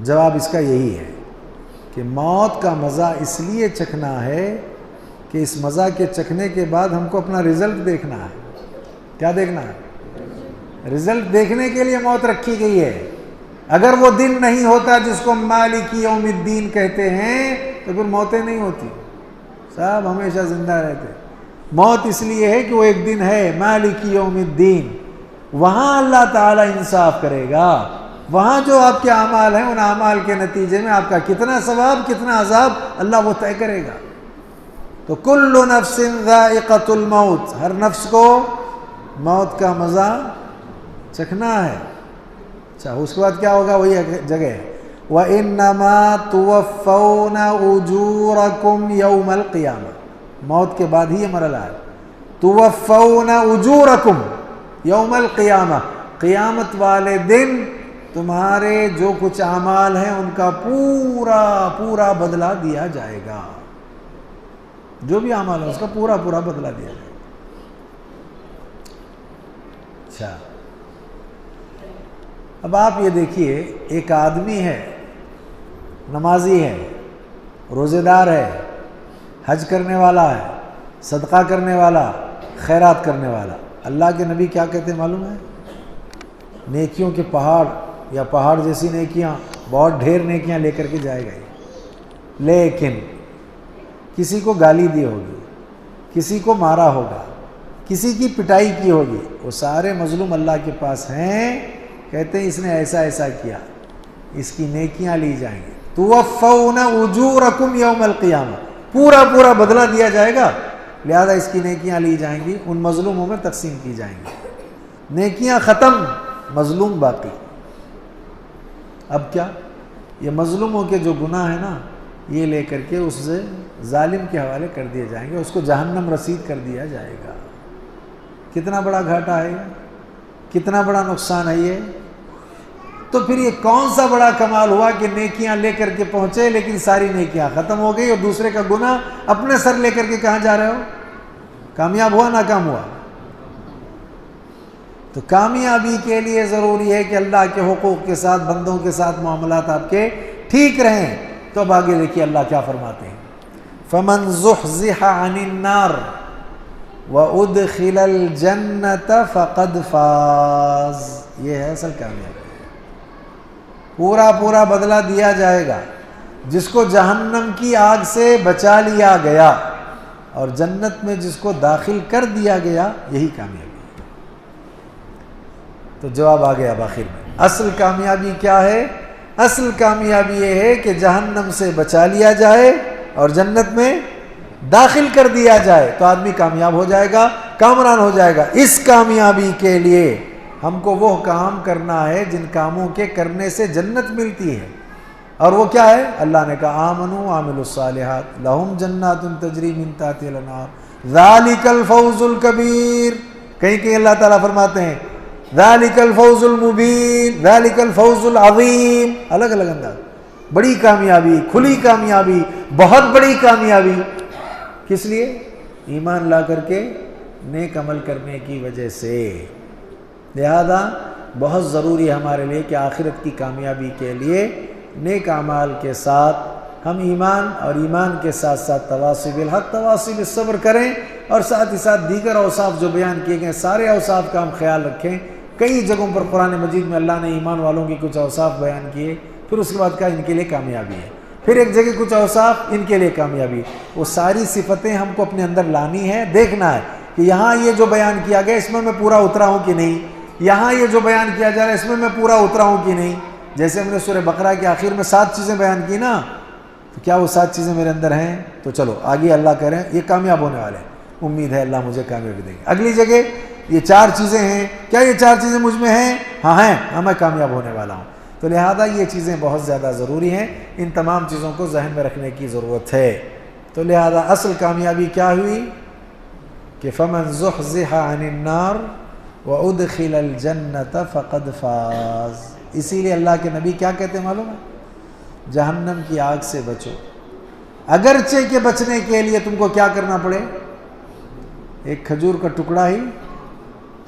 جواب اس کا یہی ہے کہ موت کا مزہ اس لیے چکھنا ہے کہ اس مزہ کے چکھنے کے بعد ہم کو اپنا رزلٹ دیکھنا ہے۔ کیا دیکھنا ہے؟ رزلٹ دیکھنے کے لیے موت رکھی گئی ہے۔ اگر وہ دن نہیں ہوتا جس کو مالک یوم الدین کہتے ہیں تو پھر موتیں نہیں ہوتی، صاحب ہمیشہ زندہ رہتے۔ موت اس لیے ہے کہ وہ ایک دن ہے مالک یوم الدین، وہاں اللہ تعالیٰ انصاف کرے گا، وہاں جو آپ کے اعمال ہیں ان اعمال کے نتیجے میں آپ کا کتنا ثواب کتنا عذاب اللہ وہ طے کرے گا۔ تو کل نفس ذائقۃ الموت، ہر نفس کو موت کا مزہ چکھنا ہے۔ اچھا اس کے بعد کیا ہوگا، وہی جگہ ہے وَإِنَّمَا تُوَفَّوْنَ أُجُورَكُمْ يَوْمَ الْقِيَامَةِ، موت کے بعد ہی یہ مرحلہ ہے، تُوَفَّوْنَ أُجُورَكُمْ يَوْمَ الْقِيَامَةِ، قیامت والے دن تمہارے جو کچھ اعمال ہیں ان کا پورا بدلہ دیا جائے گا، جو بھی اعمال ہے اس کا پورا بدلہ دیا جائے گا۔ اچھا اب آپ یہ دیکھیے، ایک آدمی ہے، نمازی ہے، روزے دار ہے، حج کرنے والا ہے، صدقہ کرنے والا، خیرات کرنے والا، اللہ کے نبی کیا کہتے ہیں معلوم ہے؟ نیکیوں کے پہاڑ یا پہاڑ جیسی نیکیاں، بہت ڈھیر نیکیاں لے کر کے جائے گا، لیکن کسی کو گالی دی ہوگی، کسی کو مارا ہوگا، کسی کی پٹائی کی ہوگی، وہ سارے مظلوم اللہ کے پاس ہیں، کہتے ہیں اس نے ایسا ایسا کیا، اس کی نیکیاں لی جائیں گی. توفون اجورکم یوم القیامہ، پورا پورا بدلہ دیا جائے گا، لہذا اس کی نیکیاں لی جائیں گی، ان مظلوموں میں تقسیم کی جائیں گی. نیکیاں ختم، مظلوم باقی. اب کیا؟ یہ مظلوموں کے جو گناہ ہیں نا، یہ لے کر کے اس سے ظالم کے حوالے کر دیے جائیں گے، اس کو جہنم رسید کر دیا جائے گا. کتنا بڑا گھاٹا ہے، کتنا بڑا نقصان ہے یہ. تو پھر یہ کون سا بڑا کمال ہوا کہ نیکیاں لے کر کے پہنچے لیکن ساری نیکیاں ختم ہو گئی، اور دوسرے کا گناہ اپنے سر لے کر کے کہاں جا رہے ہو؟ کامیاب ہوا ناکام ہوا؟ تو کامیابی کے لیے ضروری ہے کہ اللہ کے حقوق کے ساتھ، بندوں کے ساتھ معاملات آپ کے ٹھیک رہیں. تو اب آگے دیکھیے اللہ کیا فرماتے ہیں، فَمَنْ زُحْزِحَ عَنِ النَّارِ وَأُدْخِلَ الْجَنَّةَ فَقَدْ فَازَ. یہ ہے اصل کامیابی. پورا پورا بدلہ دیا جائے گا جس کو جہنم کی آگ سے بچا لیا گیا، اور جنت میں جس کو داخل کر دیا گیا، یہی کامیابی ہے. تو جواب آ گیا آخر میں. اصل کامیابی کیا ہے؟ اصل کامیابی یہ ہے کہ جہنم سے بچا لیا جائے اور جنت میں داخل کر دیا جائے، تو آدمی کامیاب ہو جائے گا، کامران ہو جائے گا. اس کامیابی کے لیے ہم کو وہ کام کرنا ہے جن کاموں کے کرنے سے جنت ملتی ہے. اور وہ کیا ہے؟ اللہ نے کہا آمنوا وعملوا الصالحات لہم جنات تجری من تحتها الانہار ذالک الفوز الکبیر. کہیں کہیں اللہ تعالیٰ فرماتے ہیں ذالک الفوز المبین، ذالک الفوز العظیم، الگ الگ انداز. بڑی کامیابی، کھلی کامیابی، بہت بڑی کامیابی. کس لیے؟ ایمان لا کر کے نیک عمل کرنے کی وجہ سے. لہذا بہت ضروری ہے ہمارے لیے کہ آخرت کی کامیابی کے لیے نیک اعمال کے ساتھ ہم ایمان، اور ایمان کے ساتھ ساتھ تواصی بالحق، تواصی بالصبر کریں، اور ساتھ ہی ساتھ دیگر اوصاف جو بیان کیے گئے سارے اوصاف کا ہم خیال رکھیں. کئی جگہوں پر قرآن مجید میں اللہ نے ایمان والوں کی کچھ اوصاف بیان کیے، پھر اس کے بعد کہا ان کے لیے کامیابی ہے. پھر ایک جگہ کچھ اوصاف ان کے لیے کامیابی. وہ ساری صفتیں ہم کو اپنے اندر لانی ہے، دیکھنا ہے کہ یہاں یہ جو بیان کیا گیا اس میں پورا اترا ہوں کہ نہیں، یہاں یہ جو بیان کیا جا رہا ہے اس میں پورا اترا ہوں کہ نہیں. جیسے ہم نے سورہ بقرہ کے آخر میں 7 چیزیں بیان کی نا، تو کیا وہ 7 چیزیں میرے اندر ہیں؟ تو چلو آگے اللہ کہہ رہے ہیں یہ کامیاب ہونے والے ہیں، امید ہے اللہ مجھے کامیابی دیں گے. اگلی جگہ یہ 4 چیزیں ہیں، کیا یہ 4 چیزیں مجھ میں ہیں؟ ہاں ہیں، ہاں میں کامیاب ہونے والا ہوں. تو لہذا یہ چیزیں بہت زیادہ ضروری ہیں، ان تمام چیزوں کو ذہن میں رکھنے کی ضرورت ہے. تو لہذا اصل کامیابی کیا ہوئی کہ فَمَنْ زُحْزِحَ عَنِ النَّارِ وَأُدْخِلَ الْجَنَّةَ فَقَدْ فَازَ. اسی لیے اللہ کے نبی کیا کہتے ہیں معلوم ہے؟ جہنم کی آگ سے بچو، اگرچہ کہ بچنے کے لیے تم کو کیا کرنا پڑے؟ ایک کھجور کا ٹکڑا ہی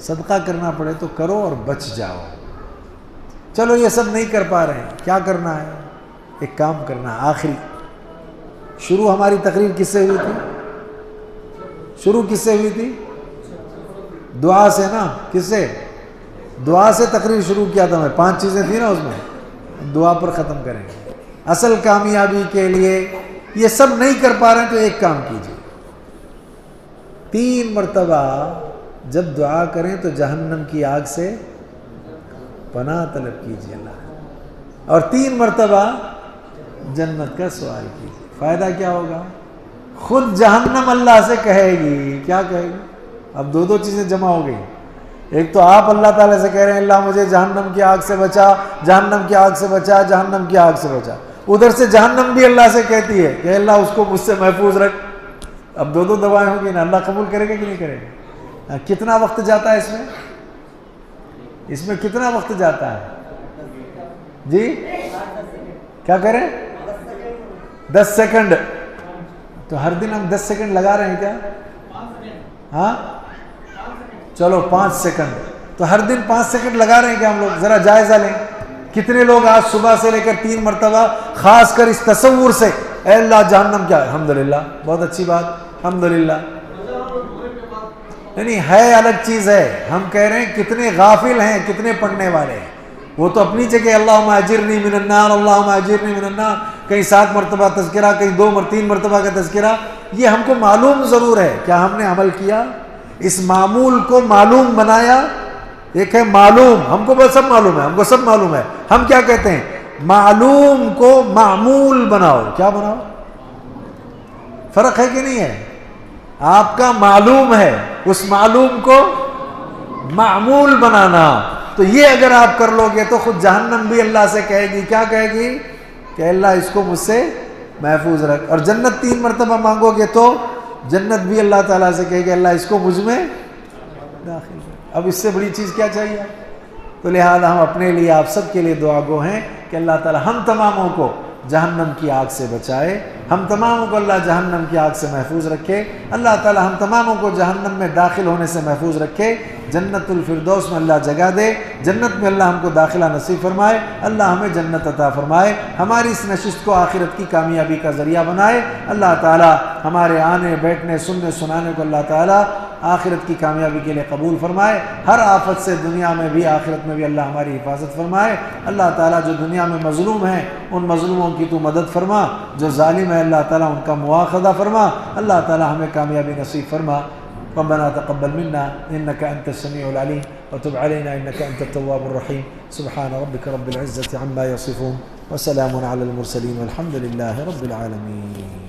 صدقہ کرنا پڑے تو کرو اور بچ جاؤ. چلو یہ سب نہیں کر پا رہے ہیں، کیا کرنا ہے؟ ایک کام کرنا ہے. آخری شروع ہماری تقریر کس سے ہوئی تھی؟ شروع کس سے ہوئی تھی؟ دعا سے نا. کس سے؟ دعا سے تقریر شروع کیا تھا میں. 5 چیزیں تھیں نا اس میں، دعا پر ختم کریں گے. اصل کامیابی کے لیے یہ سب نہیں کر پا رہے ہیں تو ایک کام کیجیے، 3 مرتبہ جب دعا کریں تو جہنم کی آگ سے پناہ طلب کیجیے اللہ، اور 3 مرتبہ جنت کا سوال کیجیے. فائدہ کیا ہوگا؟ خود جہنم اللہ سے کہے گی. کیا کہے گی؟ اب 2 چیزیں جمع ہو گئی. ایک تو آپ اللہ تعالیٰ سے کہہ رہے ہیں اللہ مجھے جہنم کی آگ سے بچا، جہنم کی آگ سے بچا، جہنم کی آگ سے بچا. ادھر سے جہنم بھی اللہ سے کہتی ہے کہ اللہ اس کو مجھ سے محفوظ رکھ. اب 2 دعائیں ہوں گی نا. اللہ قبول کرے گا کہ نہیں کرے گا؟ کتنا وقت جاتا ہے اس میں کتنا وقت جاتا ہے جی؟ کیا کریں؟ 10 سیکنڈ. تو ہر دن ہم 10 سیکنڈ لگا رہے ہیں کیا؟ ہاں چلو 5 سیکنڈ. تو ہر دن 5 سیکنڈ لگا رہے ہیں کیا ہم لوگ؟ ذرا جائزہ لیں. کتنے لوگ آج صبح سے لے کر 3 مرتبہ خاص کر اس تصور سے اے اللہ جہنم کیا؟ الحمدللہ، بہت اچھی بات، الحمدللہ. نہیں ہے الگ چیز ہے. ہم کہہ رہے ہیں کتنے غافل ہیں، کتنے پڑھنے والے ہیں. وہ تو اپنی جگہ اللہم اجرنی من النار، اللہم اجرنی من النار، کہیں 7 مرتبہ تذکرہ، کہیں 3 مرتبہ کا تذکرہ. یہ ہم کو معلوم ضرور ہے. کیا ہم نے عمل کیا؟ اس معمول کو معلوم بنایا؟ ایک ہے معلوم، ہم کو بس سب معلوم ہے، ہم کو سب معلوم ہے. ہم کیا کہتے ہیں؟ معلوم کو معمول بناؤ. کیا بناؤ؟ فرق ہے کہ نہیں ہے؟ آپ کا معلوم ہے، اس معلوم کو معمول بنانا. تو یہ اگر آپ کر لو گے تو خود جہنم بھی اللہ سے کہے گی، کیا کہے گی؟ کہ اللہ اس کو مجھ سے محفوظ رکھ. اور جنت 3 مرتبہ مانگو گے تو جنت بھی اللہ تعالیٰ سے کہے گی اللہ اس کو مجھ میں داخل کر. اب اس سے بڑی چیز کیا چاہیے؟ تو لہذا ہم اپنے لیے، آپ سب کے لیے دعا گو ہیں کہ اللہ تعالیٰ ہم تماموں کو جہنم کی آگ سے بچائے، ہم تماموں کو اللہ جہنم کی آگ سے محفوظ رکھے. اللہ تعالیٰ ہم تماموں کو جہنم میں داخل ہونے سے محفوظ رکھے. جنت الفردوس میں اللہ جگہ دے، جنت میں اللہ ہم کو داخلہ نصیب فرمائے. اللہ ہمیں جنت عطا فرمائے، ہماری اس نشست کو آخرت کی کامیابی کا ذریعہ بنائے. اللہ تعالیٰ ہمارے آنے بیٹھنے سننے سنانے کو اللہ تعالیٰ آخرت کی کامیابی کے لیے قبول فرمائے. ہر آفت سے دنیا میں بھی آخرت میں بھی اللہ ہماری حفاظت فرمائے. اللہ تعالیٰ جو دنیا میں مظلوم ہیں ان مظلوموں کی تو مدد فرما، جو ظالم ہے اللہ تعالیٰ ان کا مواخذہ فرما. اللہ تعالیٰ ہمیں کامیابی نصیب فرما. ربنا تقبل منا انك انت السميع العليم وتب علينا انك انت التواب الرحيم. سبحان ربك رب العزة عما يصفون وسلام على المرسلين والحمد لله رب العالمين.